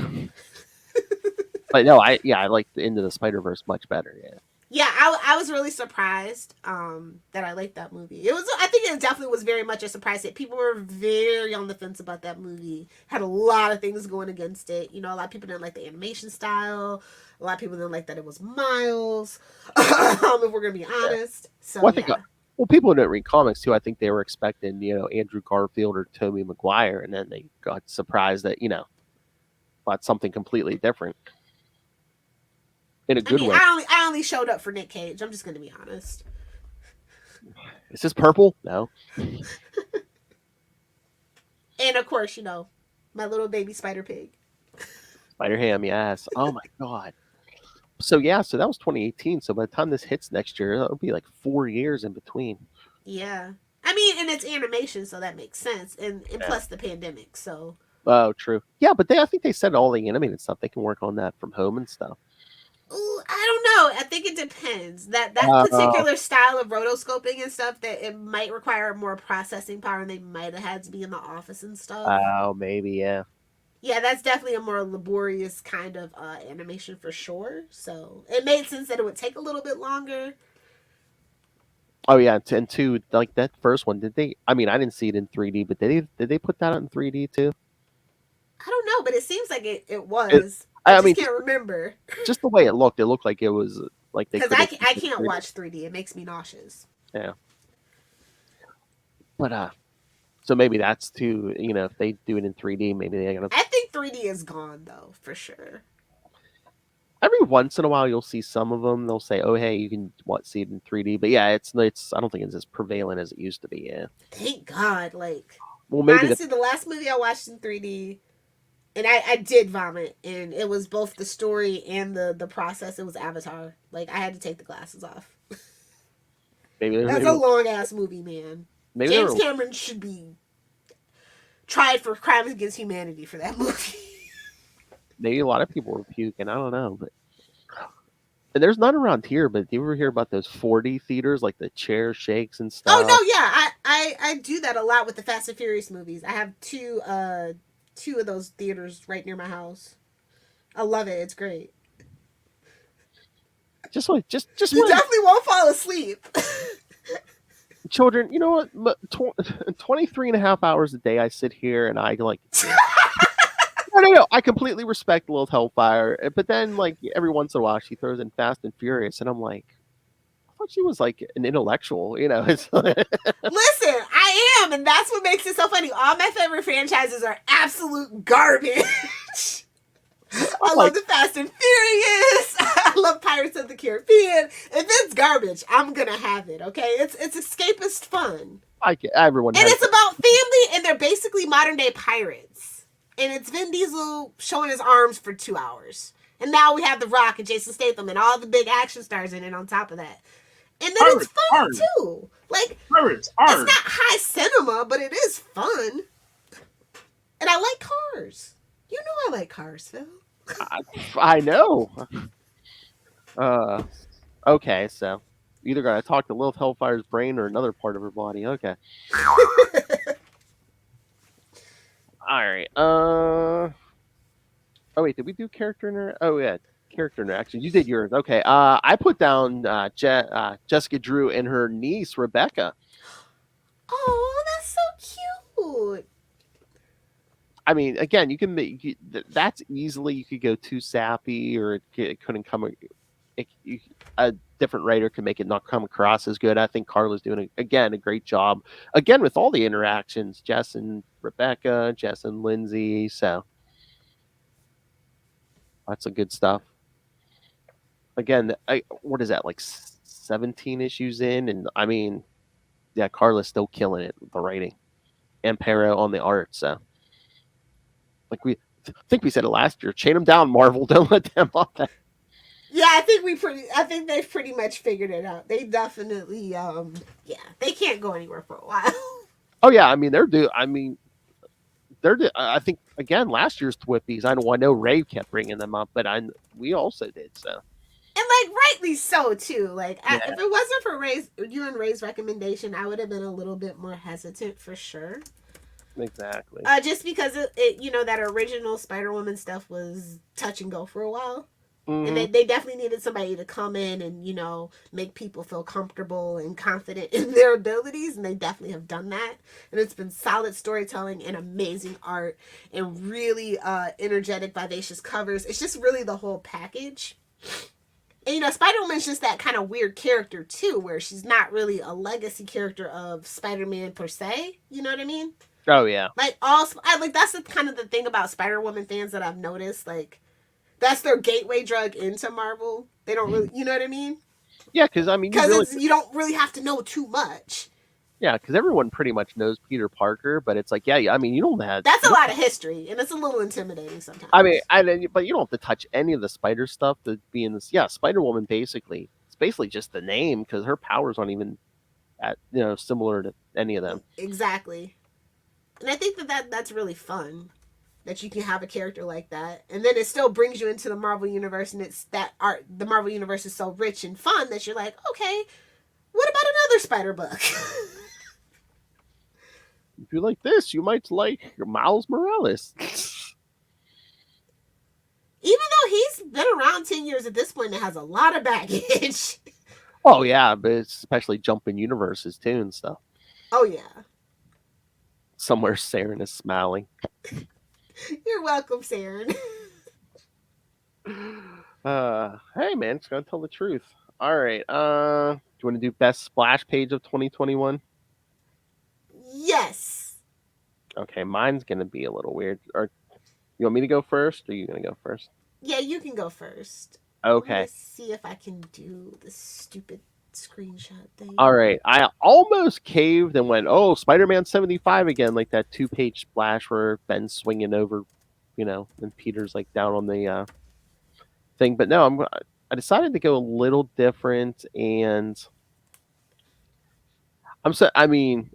no, I liked Into the Spider-Verse much better. Yeah. Yeah, I was really surprised that I liked that movie. I think it definitely was very much a surprise that people were very on the fence about that movie. Had a lot of things going against it. A lot of people didn't like the animation style. A lot of people didn't like that it was Miles, if we're going to be honest. So, well, people who didn't read comics, too, I think they were expecting, Andrew Garfield or Tobey Maguire, and then they got surprised that, got something completely different. In a good way. I only showed up for Nick Cage. I'm just going to be honest. Is this purple? No. And, of course, my little baby Spider Pig. Spider Ham, yes. Oh, my God. So that was 2018. So by the time this hits next year, it'll be like 4 years in between. Yeah. I mean, and it's animation, so that makes sense. And plus the pandemic, so. Oh, true. Yeah, but I think they said all the animated stuff, they can work on that from home and stuff. Ooh, I don't know. I think it depends. That particular style of rotoscoping and stuff, that it might require more processing power, and they might have had to be in the office and stuff. Oh, maybe, yeah. Yeah, that's definitely a more laborious kind of animation for sure. So it made sense that it would take a little bit longer. Oh yeah, and two, like that first one, did they? I mean, I didn't see it in 3D, but did they put that out in 3D too? I don't know, but it seems like it was. I can't remember. Just the way it looked like it was like they. Because I can't watch 3D; it makes me nauseous. Yeah. But so maybe that's too. If they do it in 3D, maybe they're gonna. I think 3D is gone though, for sure. Every once in a while, you'll see some of them. They'll say, "Oh, hey, you can see it in 3D." But yeah, it's. I don't think it's as prevalent as it used to be. Yeah. Thank God. Like, Well, maybe honestly, the last movie I watched in 3D, and I did vomit, and it was both the story and the process. It was Avatar. Like, I had to take the glasses off. That's a long ass movie, man. James Cameron should be tried for crimes against humanity for that movie. maybe a lot of people were puking. I don't know, but and there's none around here. But do you ever hear about those 4D theaters, like the chair shakes and stuff? Oh no, yeah, I do that a lot with the Fast and Furious movies. I have two of those theaters right near my house. I love it. It's great. Just You definitely won't fall asleep. children. You know what? 23 and a half hours a day I sit here and I like. No. I completely respect Lilith Hellfire, but then like every once in a while she throws in Fast and Furious, and I'm like, I thought she was like an intellectual, It's like... Listen, I am, and that's what makes it so funny. All my favorite franchises are absolute garbage. I love the Fast and Furious. I love Pirates of the Caribbean. If it's garbage, I'm gonna have it. Okay, it's escapist fun. Everyone, and it's about family, and they're basically modern day pirates. And it's Vin Diesel showing his arms for 2 hours. And now we have The Rock and Jason Statham and all the big action stars in it on top of that. And then it's fun, too. Like, it's not high cinema, but it is fun. And I like cars. You know I like cars, Phil. I know. Okay, so you either got to talk to Lilith Hellfire's brain or another part of her body. Okay. All right. Oh wait, did we do character Oh yeah, character interaction. You did yours. Okay. I put down Jessica Drew and her niece Rebecca. Oh, that's so cute. I mean, again, you can make that's easily you could go too sappy, or it couldn't come. A different writer can make it not come across as good. I think Carla's doing a great job. Again, with all the interactions, Jess and Rebecca, Jess and Lindsay. So lots of good stuff. Again, what is that, like 17 issues in? And I mean, yeah, Carla's still killing it with the writing, and Pero on the art. So, like I think we said it last year. Chain them down, Marvel. Don't let them off that. Yeah, I think they've pretty much figured it out. They definitely, they can't go anywhere for a while. Oh yeah, I mean I think again last year's Thwippies. I know Ray kept bringing them up, but we also did so. And like rightly so too. Like if it wasn't for you and Ray's recommendation, I would have been a little bit more hesitant for sure. Exactly. Just because it that original Spider-Woman stuff was touch and go for a while. Mm-hmm. And they definitely needed somebody to come in and, make people feel comfortable and confident in their abilities. And they definitely have done that. And it's been solid storytelling and amazing art and really energetic, vivacious covers. It's just really the whole package. And, Spider-Woman's just that kind of weird character, too, where she's not really a legacy character of Spider-Man per se. You know what I mean? Oh, yeah. Like, that's the kind of the thing about Spider-Woman fans that I've noticed. Like, that's their gateway drug into Marvel. They don't really, you know what I mean? Yeah, because you don't really have to know too much. Yeah, because everyone pretty much knows Peter Parker, but it's like, yeah, I mean, you don't have... That's a lot of history, and it's a little intimidating sometimes. I mean, but you don't have to touch any of the Spider stuff to be in this. Yeah, Spider-Woman, basically. It's basically just the name, because her powers aren't even, similar to any of them. Exactly. And I think that's really fun. That you can have a character like that, and then it still brings you into the Marvel universe, and it's that art. The Marvel universe is so rich and fun that you're like, okay, what about another Spider book? If you like this, you might like Miles Morales. Even though he's been around 10 years at this point and has a lot of baggage. Oh yeah, but especially jumping universes too and stuff. Oh yeah. Somewhere Saren is smiling. You're welcome, Saren. Hey man, it's gonna tell the truth. All right. Do you want to do best splash page of 2021? Yes. Okay, mine's gonna be a little weird. Or you want me to go first, or are you gonna go first? Yeah, you can go first. Okay. Let's see if I can do this stupid screenshot thing. All right. I almost caved and went, "Oh, Spider-Man 75 again," like that 2-page splash where Ben's swinging over, and Peter's like down on the thing. But no, I decided to go a little different, and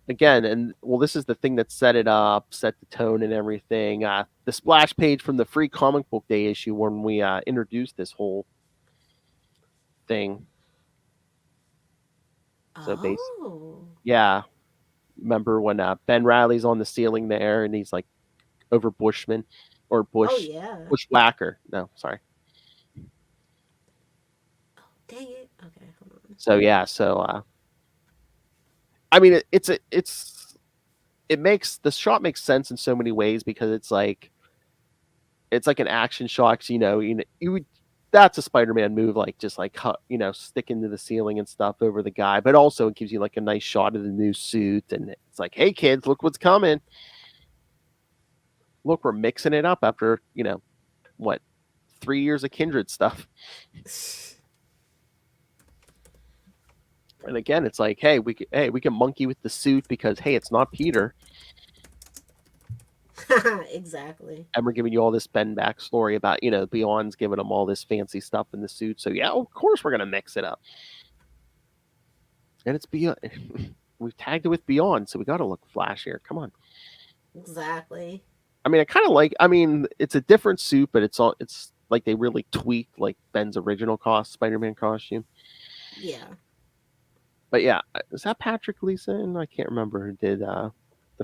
again, and well, this is the thing that set it up, set the tone and everything. The splash page from the free comic book day issue when we introduced this whole thing. So yeah. Remember when Ben Riley's on the ceiling there and he's like over Bushman or Bushwhacker? No, sorry. Oh, dang it. Okay, hold on. So yeah, I mean it makes the shot makes sense in so many ways because it's like an action shot. You would that's a Spider-Man move, like just like stick into the ceiling and stuff over the guy, but also it gives you like a nice shot of the new suit, and it's like, hey kids, look what's coming. Look, we're mixing it up after 3 years of Kindred stuff. And again, it's like, hey, we can monkey with the suit because hey, it's not Peter. Exactly. And we're giving you all this Ben backstory about, Beyond's giving them all this fancy stuff in the suit. So yeah, of course we're gonna mix it up. And it's Beyond. We've tagged it with Beyond, so we got to look flashier. Come on. Exactly. I mean, it's a different suit, but it's like they really tweaked like Ben's original Spider-Man costume. Yeah. But yeah, is that Patrick Gleason? I can't remember who did the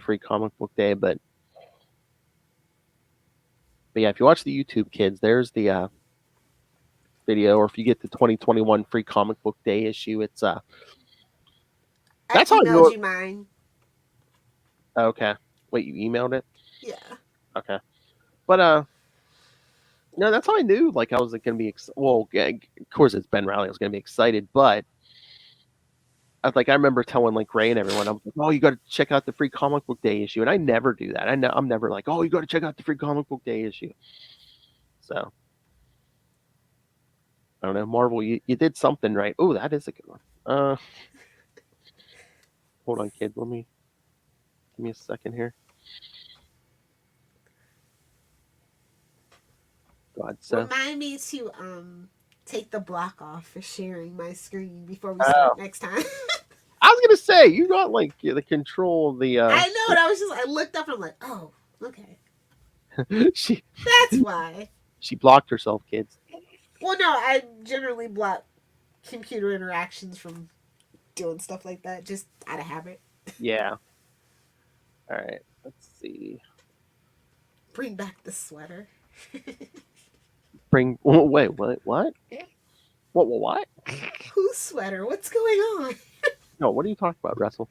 free comic book day, but yeah, if you watch the YouTube kids, there's the video, or if you get the 2021 free comic book day issue, it's that's how I emailed you mine. Okay. Wait, you emailed it? Yeah. Okay. But no, that's how I knew. Like I was like gonna be of course it's Ben Riley. I was gonna be excited, but I remember telling like Ray and everyone, I was like, "Oh, you got to check out the free comic book day issue," and I never do that. I'm never like, "Oh, you got to check out the free comic book day issue." So I don't know, Marvel, you did something right. Oh, that is a good one. Hold on, kid. Give me a second here. God, so remind me to take the block off for sharing my screen before we start next time. I was gonna say you got like the control of the. I know, and I looked up and I'm like, oh, okay. That's why she blocked herself, kids. Well, no, I generally block computer interactions from doing stuff like that, just out of habit. Yeah. All right. Let's see. Bring back the sweater. Wait, what? What? What? Whose sweater? What's going on? No, what are you talking about, Russell?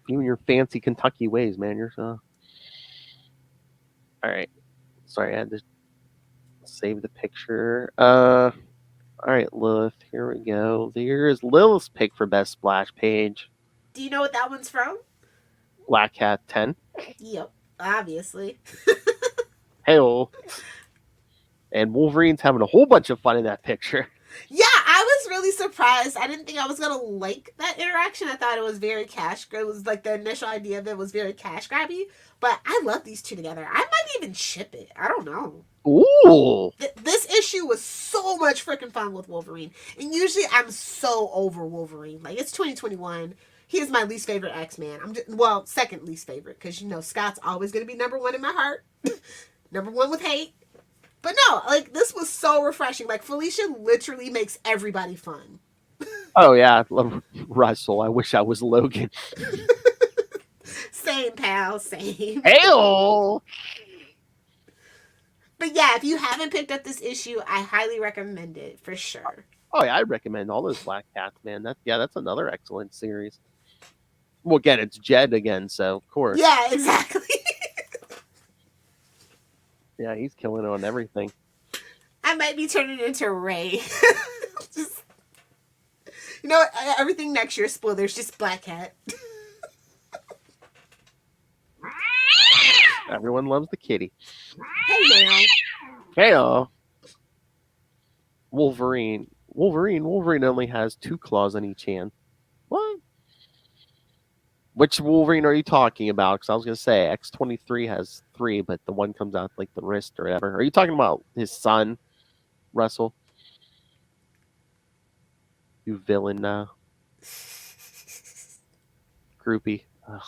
You and your fancy Kentucky ways, man. You're so... All right. Sorry, I had to save the picture. All right, Lilith. Here we go. Here is Lilith's pick for best splash page. Do you know what that one's from? Black Cat 10. Yep, obviously. Hey-oh. And Wolverine's having a whole bunch of fun in that picture. Yeah, I was really surprised. I didn't think I was going to like that interaction. I thought it was very it was like the initial idea of it was very cash grabby. But I love these two together. I might even ship it. I don't know. Ooh. This issue was so much freaking fun with Wolverine. And usually I'm so over Wolverine. Like, it's 2021. He is my least favorite X-Man. Second least favorite. Because, Scott's always going to be number one in my heart. Number one with hate. But no, like, this was so refreshing. Like, Felicia literally makes everybody fun. Oh, yeah. Russell, I wish I was Logan. Same, pal. Same. Hey-oh. But yeah, if you haven't picked up this issue, I highly recommend it, for sure. Oh, yeah, I recommend all those Black Cats, man. That's another excellent series. Well, again, it's Jed again, so of course. Yeah, exactly. Yeah, he's killing it on everything. I might be turning into Ray. Just, everything next year, spoilers, just Black Cat. Everyone loves the kitty. Hey now. Hey, Wolverine only has 2 claws on each hand. What? Which Wolverine are you talking about? Because I was going to say X-23 has 3, but the one comes out like the wrist or whatever. Are you talking about his son, Russell? You villain groupie. Ugh.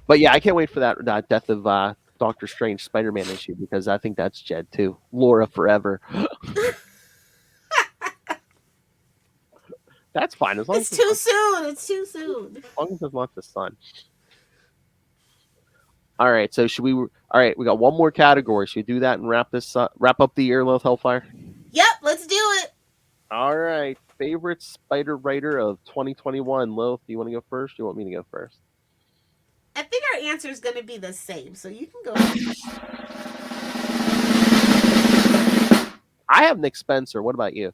But yeah, I can't wait for that Death of Doctor Strange Spider-Man issue, because I think that's Jed too. Laura forever. That's fine as long It's as too soon. It's too soon. as long as it's not the sun. All right, so should we? All right, we got one more category. Should we do that and wrap up the year, Lilith Hellfire? Yep, let's do it. All right, favorite spider writer of 2021. Lilith, do you want to go first? Or do you want me to go first? I think our answer is going to be the same, so you can go first. I have Nick Spencer. What about you?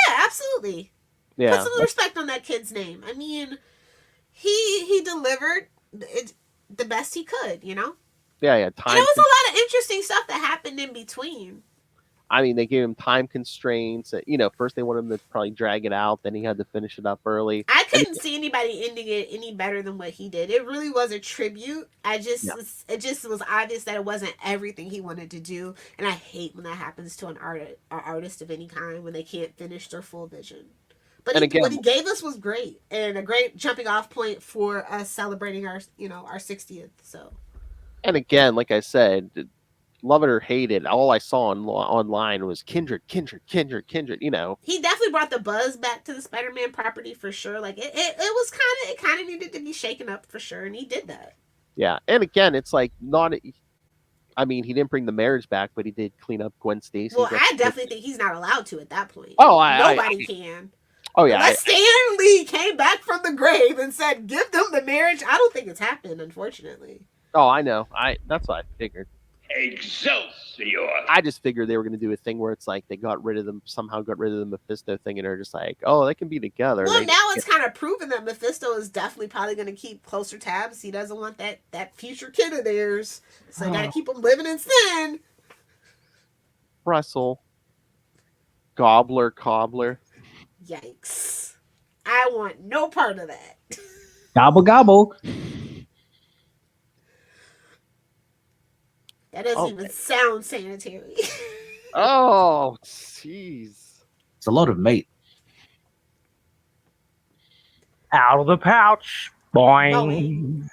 Yeah, absolutely. Yeah, Put some respect on that kid's name. I mean, he delivered it the best he could, you know? yeah. And there was a lot of interesting stuff that happened in between. I mean, they gave him time constraints. First they wanted him to probably drag it out, then he had to finish it up early. I couldn't see anybody ending it any better than what he did. It really was a tribute. It just was obvious that it wasn't everything he wanted to do, and I hate when that happens to an artist of any kind, when they can't finish their full vision. But what he gave us was great, and a great jumping off point for us celebrating our 60th. So, and again, like I said, love it or hate it, all I saw online was Kindred. He definitely brought the buzz back to the Spider-Man property for sure. Like it kind of needed to be shaken up for sure, and he did that. Yeah, and again, it's like not. I mean, he didn't bring the marriage back, but he did clean up Gwen Stacy. Well, I definitely think he's not allowed to at that point. Oh, nobody can. Oh yeah, unless Stan Lee came back from the grave and said, "Give them the marriage." I don't think it's happened, unfortunately. Oh, I know. That's what I figured. Excelsior! I just figured they were going to do a thing where it's like they somehow got rid of the Mephisto thing, and they're just like, oh, they can be together. Well, now it's kind of proven that Mephisto is definitely probably going to keep closer tabs. He doesn't want that future kid of theirs, so they got to keep him living in sin. Russell, Cobbler. Yikes! I want no part of that. Gobble gobble. That doesn't even sound sanitary. Oh, jeez. It's a load of mate. Out of the pouch. Boing.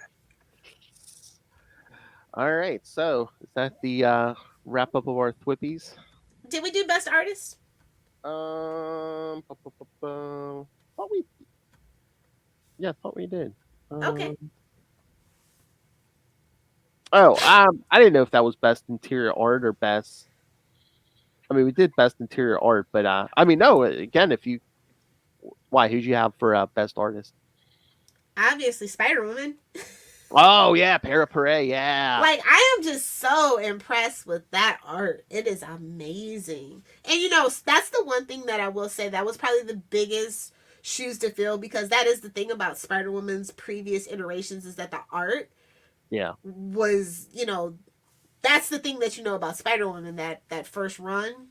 All right, so is that the wrap up of our Thwippies? Did we do best artist? Thought we did. Okay. I didn't know if that was best interior art or best. I mean, we did best interior art, but no. Again, who'd you have for best artist? Obviously, Spider-Woman. Oh yeah, Perich, yeah. Like, I am just so impressed with that art. It is amazing. And that's the one thing that I will say that was probably the biggest shoes to fill, because that is the thing about Spider-Woman's previous iterations, is that the art was, that's the thing that about Spider-Woman, that first run.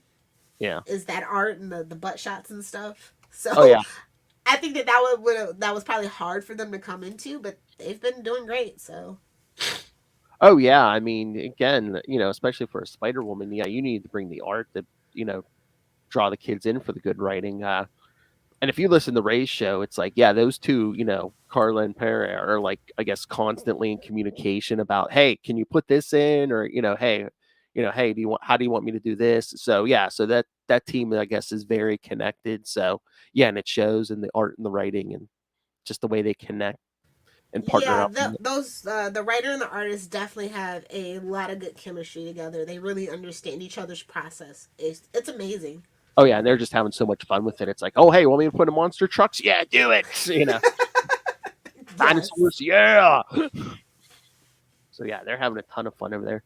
Yeah. Is that art and the butt shots and stuff. So I think that was probably hard for them to come into, but they've been doing great, so. Oh yeah, I mean, again, especially for a Spider-Woman, you need to bring the art that, draw the kids in for the good writing. And if you listen to Ray's show, it's like, those two, Carla and Perry are like, I guess, constantly in communication about, hey, can you put this in? Or, hey, how do you want me to do this? So, so that team, I guess, is very connected. So, and it shows in the art and the writing and just the way they connect and partner up. The writer and the artist definitely have a lot of good chemistry together. They really understand each other's process. It's amazing. Oh yeah, and they're just having so much fun with it. It's like, oh hey, want me to put in monster trucks? Yeah, do it. Dinosaurs, yeah. So they're having a ton of fun over there.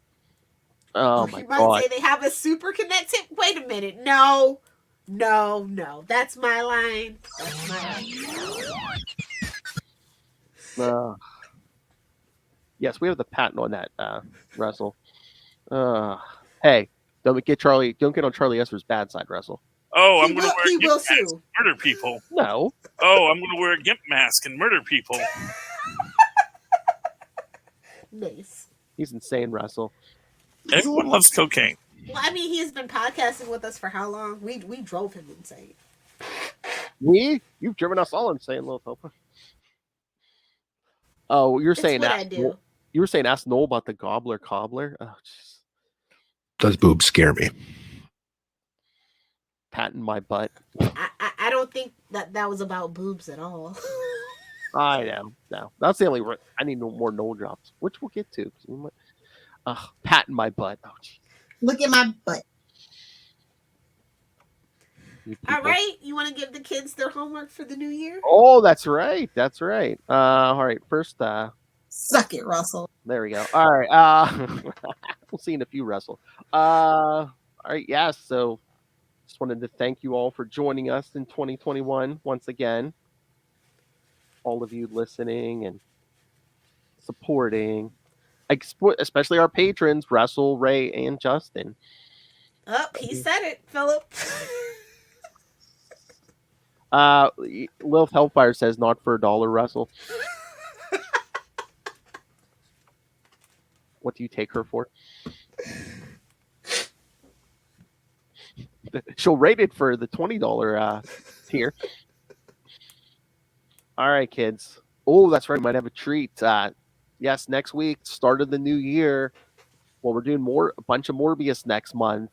Oh my god! Say they have a super connected. Wait a minute, no, that's my line. That's my line. Yes, we have the patent on that, Russell. Hey, don't get on Charlie Esser's bad side, Russell. Oh, I'm going to wear He a gimp will mask sue. and murder people. No. Oh, I'm going to wear a gimp mask and murder people. Nice. He's insane, Russell. Everyone loves cocaine. Well, I mean, he's been podcasting with us for how long? We drove him insane. You've driven us all insane, Lilith Hellfire. Oh, you're saying what that? I do. You were saying ask Noel about the gobbler cobbler. Oh, jeez. Does boobs scare me? Patting my butt. I don't think that was about boobs at all. I know. No, that's the only. I need no more Noel drops, which we'll get to. Patting my butt. Oh, jeez. Look at my butt. You All people. right, you want to give the kids their homework for the new year? Oh, that's right. That's right. All right. First, Suck it, Russell. there we go. All right. We'll see in a few, Russell. All right. Yeah. So, just wanted to thank you all for joining us in 2021 once again. All of you listening and supporting, especially our patrons, Russell, Ray, and Justin. Oh, he said it, Philip. Lilith Hellfire says not for $1, Russell. What do you take her for? She'll rate it for the $20 tier. All right, kids. Oh, that's right. We might have a treat. Yes, next week, start of the new year. Well, we're doing a bunch of Morbius next month.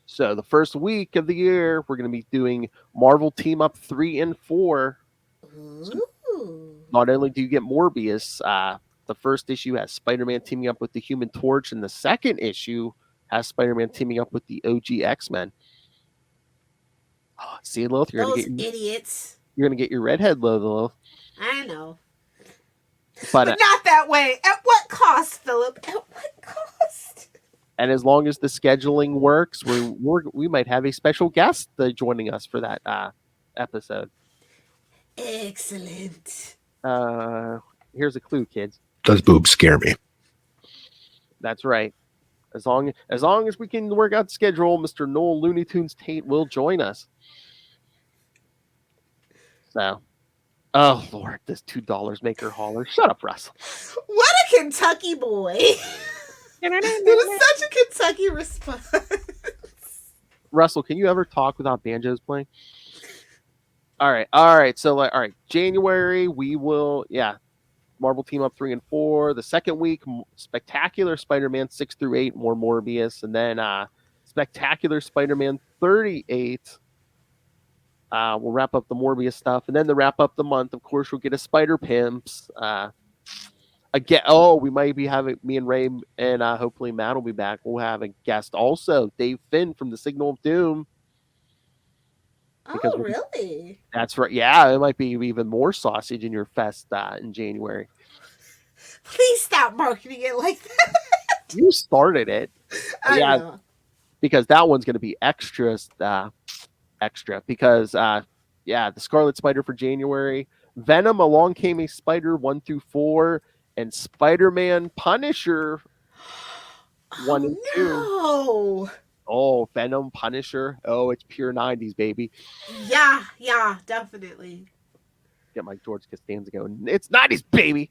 So the first week of the year, we're going to be doing Marvel Team Up 3 and 4. Ooh. Not only do you get Morbius, the first issue has Spider-Man teaming up with the Human Torch, and the second issue has Spider-Man teaming up with the OG X-Men. Oh, see, Lilith, you're Those going to idiots. You're going to get your redhead, Lilith. I know. But not that way. At what cost, Philip? At what cost? And as long as the scheduling works, we might have a special guest joining us for that episode. Excellent. Here's a clue, kids. Does boobs scare me? That's right. As long as we can work out the schedule, Mr. Noel Looney Tunes Tate will join us. So, oh Lord, this $2 make her holler. Shut up, Russell. What a Kentucky boy. It was such a Kentucky response. Russell, can you ever talk without banjos playing? All right. So, all right, January we will, Marvel Team Up 3 and 4. The second week, Spectacular Spider-Man 6 through 8, more Morbius, and then Spectacular Spider-Man 38. We'll wrap up the Morbius stuff, and then to wrap up the month, of course, we'll get a Spider Pimps. Again, we might be having me and Ray, and hopefully Matt will be back. We'll have a guest also, Dave Finn from the Signal of Doom. Oh, really? That's right. Yeah, it might be even more sausage in your fest in January. Please stop marketing it like that. You started it. I know. Because that one's going to be extra because the Scarlet Spider for January, Venom Along Came a Spider 1 through 4, and Spider-Man Punisher 1 and 2. No. Oh, Venom Punisher. Oh, it's pure 90s, baby. Yeah, definitely. Get my George Costanza going. It's 90s, baby.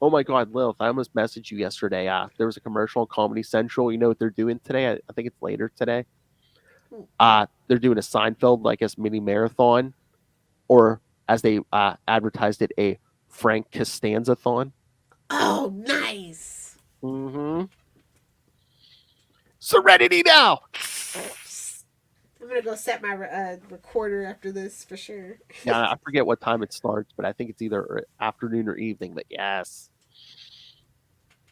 Oh my God, Lilith, I almost messaged you yesterday. There was a commercial on Comedy Central. You know what they're doing today? I think it's later today. They're doing a Seinfeld, I guess, mini marathon, or as they advertised it, a Frank Costanza-thon. Oh, nice. Mm-hmm. Serenity now. I'm gonna go set my recorder after this for sure. Yeah, I forget what time it starts, but I think it's either afternoon or evening. But yes.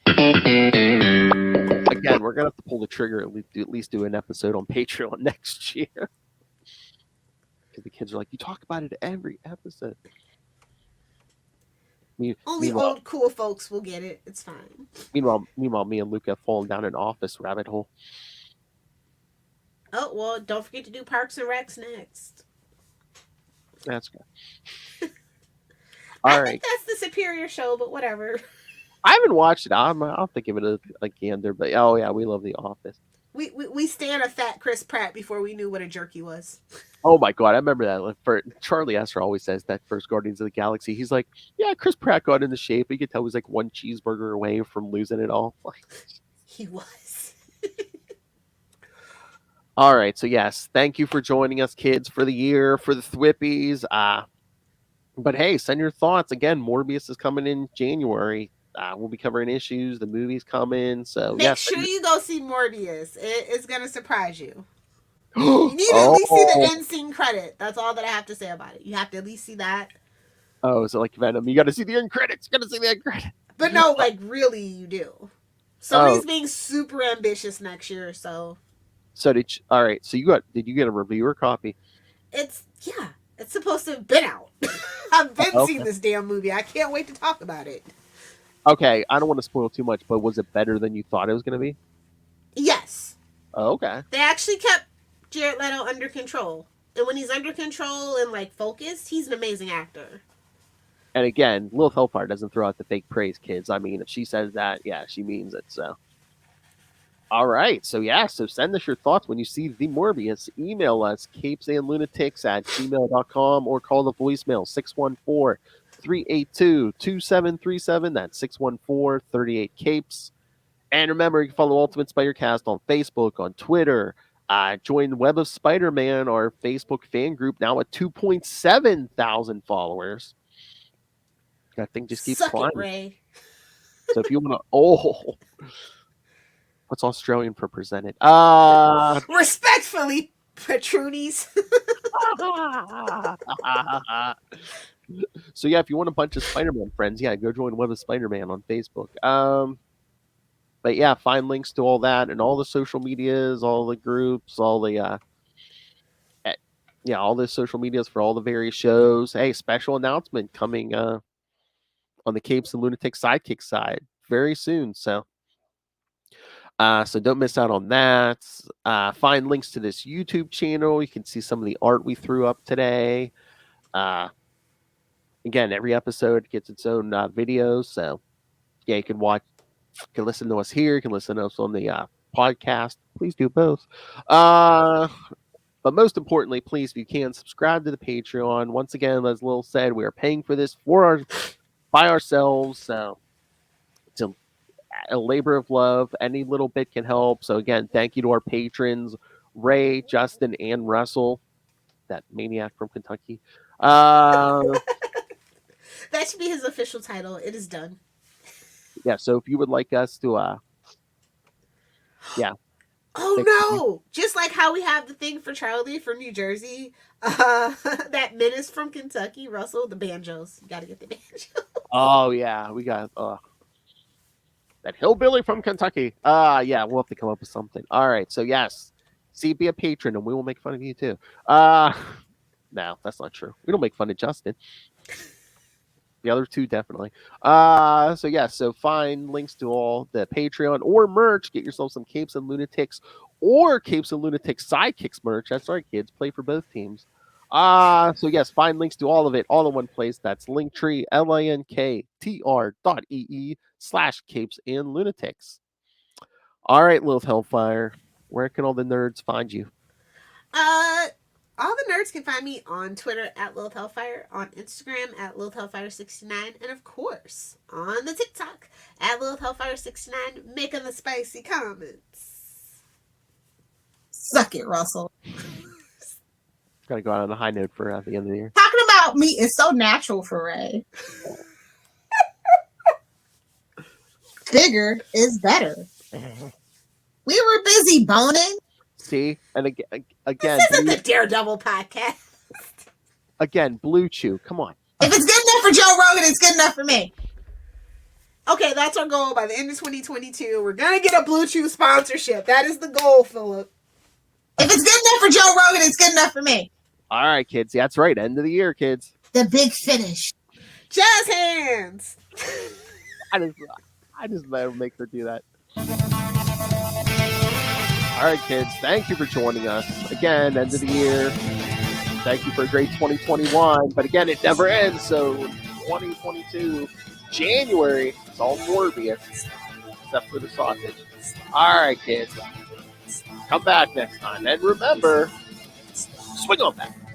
Again, we're gonna have to pull the trigger at least do an episode on Patreon next year. Because the kids are like, you talk about it every episode. Only old cool folks will get it. It's fine. Meanwhile, me and Luke have fallen down an office rabbit hole. Oh, well, don't forget to do Parks and Recs next. That's good. All I right. think that's the superior show, but whatever. I haven't watched it. I'll have to give it a gander. But oh yeah, we love The Office. We stand a fat Chris Pratt before we knew what a jerky was. Oh my god, I remember that. Like, Charlie Esser always says that first Guardians of the Galaxy. He's like, yeah, Chris Pratt got into shape. You could tell he was like one cheeseburger away from losing it all. He was. All right, so yes, thank you for joining us, kids, for the year, for the Thwippies. But hey, send your thoughts. Again, Morbius is coming in January. We'll be covering issues. The movie's coming. So Make sure you go see Morbius. It is going to surprise you. You need to at least see the end scene credit. That's all that I have to say about it. You have to at least see that. Oh, so like Venom, you got to see the end credits. You got to see the end credits. But no, like really, you do. Sony's being super ambitious next year, so. So all right. So did you get a reviewer copy? It's supposed to have been out. I've been seeing this damn movie. I can't wait to talk about it. Okay, I don't want to spoil too much, but was it better than you thought it was going to be? Yes. Oh, okay. They actually kept Jared Leto under control. And when he's under control and like focused, he's an amazing actor. And again, Lilith Hellfire doesn't throw out the fake praise, kids. I mean, if she says that, yeah, she means it. So, all right. So so send us your thoughts when you see the Morbius. Email us, capesandlunatics@gmail.com, or call the voicemail 614-382-2737. That's 614-38-CAPES. And remember, you can follow Ultimate Spider-Cast on Facebook, on Twitter. Join Web of Spider-Man, our Facebook fan group, now at 2.7 thousand followers. That thing just keeps climbing. It, Ray. So if you want to, what's Australian for presented? Respectfully, Patroonies. So yeah, if you want a bunch of Spider-Man friends, go join Web of Spider-Man on Facebook. But yeah, find links to all that and all the social medias, all the groups, all the all the social medias for all the various shows. Hey, special announcement coming on the Capes and Lunatics Sidekick side very soon. So don't miss out on that. Find links to this YouTube channel. You can see some of the art we threw up today. Again, every episode gets its own videos. So you can watch, you can listen to us here. You can listen to us on the podcast. Please do both. But most importantly, please, if you can, subscribe to the Patreon. Once again, as Lil said, we are paying for this by ourselves. So it's a labor of love. Any little bit can help. So again, thank you to our patrons, Ray, Justin, and Russell, that maniac from Kentucky. That should be his official title. It is done. Yeah, so if you would like us to Oh no! Just like how we have the thing for Charlie from New Jersey, that menace from Kentucky, Russell, the banjos. You gotta get the banjos. Oh yeah, we got that hillbilly from Kentucky. Yeah, we'll have to come up with something. All right, so yes, be a patron and we will make fun of you too. No, that's not true. We don't make fun of Justin. The other two definitely. So find links to all the Patreon or merch. Get yourself some Capes and Lunatics or Capes and Lunatics Sidekicks merch. That's right, kids. Play for both teams. Find links to all of it all in one place. That's Linktree, linktr.ee/Capes and Lunatics. All right, Lilith Hellfire. Where can all the nerds find you? All the nerds can find me on Twitter at Lilith Hellfire, on Instagram at Lilith Hellfire69, and of course on the TikTok at Lilith Hellfire69, making the spicy comments. Suck it, Russell. Gotta go out on a high note for the end of the year. Talking about me is so natural for Ray. Bigger is better. We were busy boning. See, and again, this isn't the Daredevil podcast. Again, Blue Chew. Come on. If it's good enough for Joe Rogan, it's good enough for me. Okay, that's our goal by the end of 2022. We're gonna get a Blue Chew sponsorship. That is the goal, Philip. If it's good enough for Joe Rogan, it's good enough for me. All right, kids. That's right. End of the year, kids. The big finish. Jazz hands. I just let them make her do that. All right, kids. Thank you for joining us. Again, end of the year. Thank you for a great 2021. But again, it never ends. So 2022 January. It's all Morbius, except for the sausage. All right, kids. Come back next time. And remember, swing on back.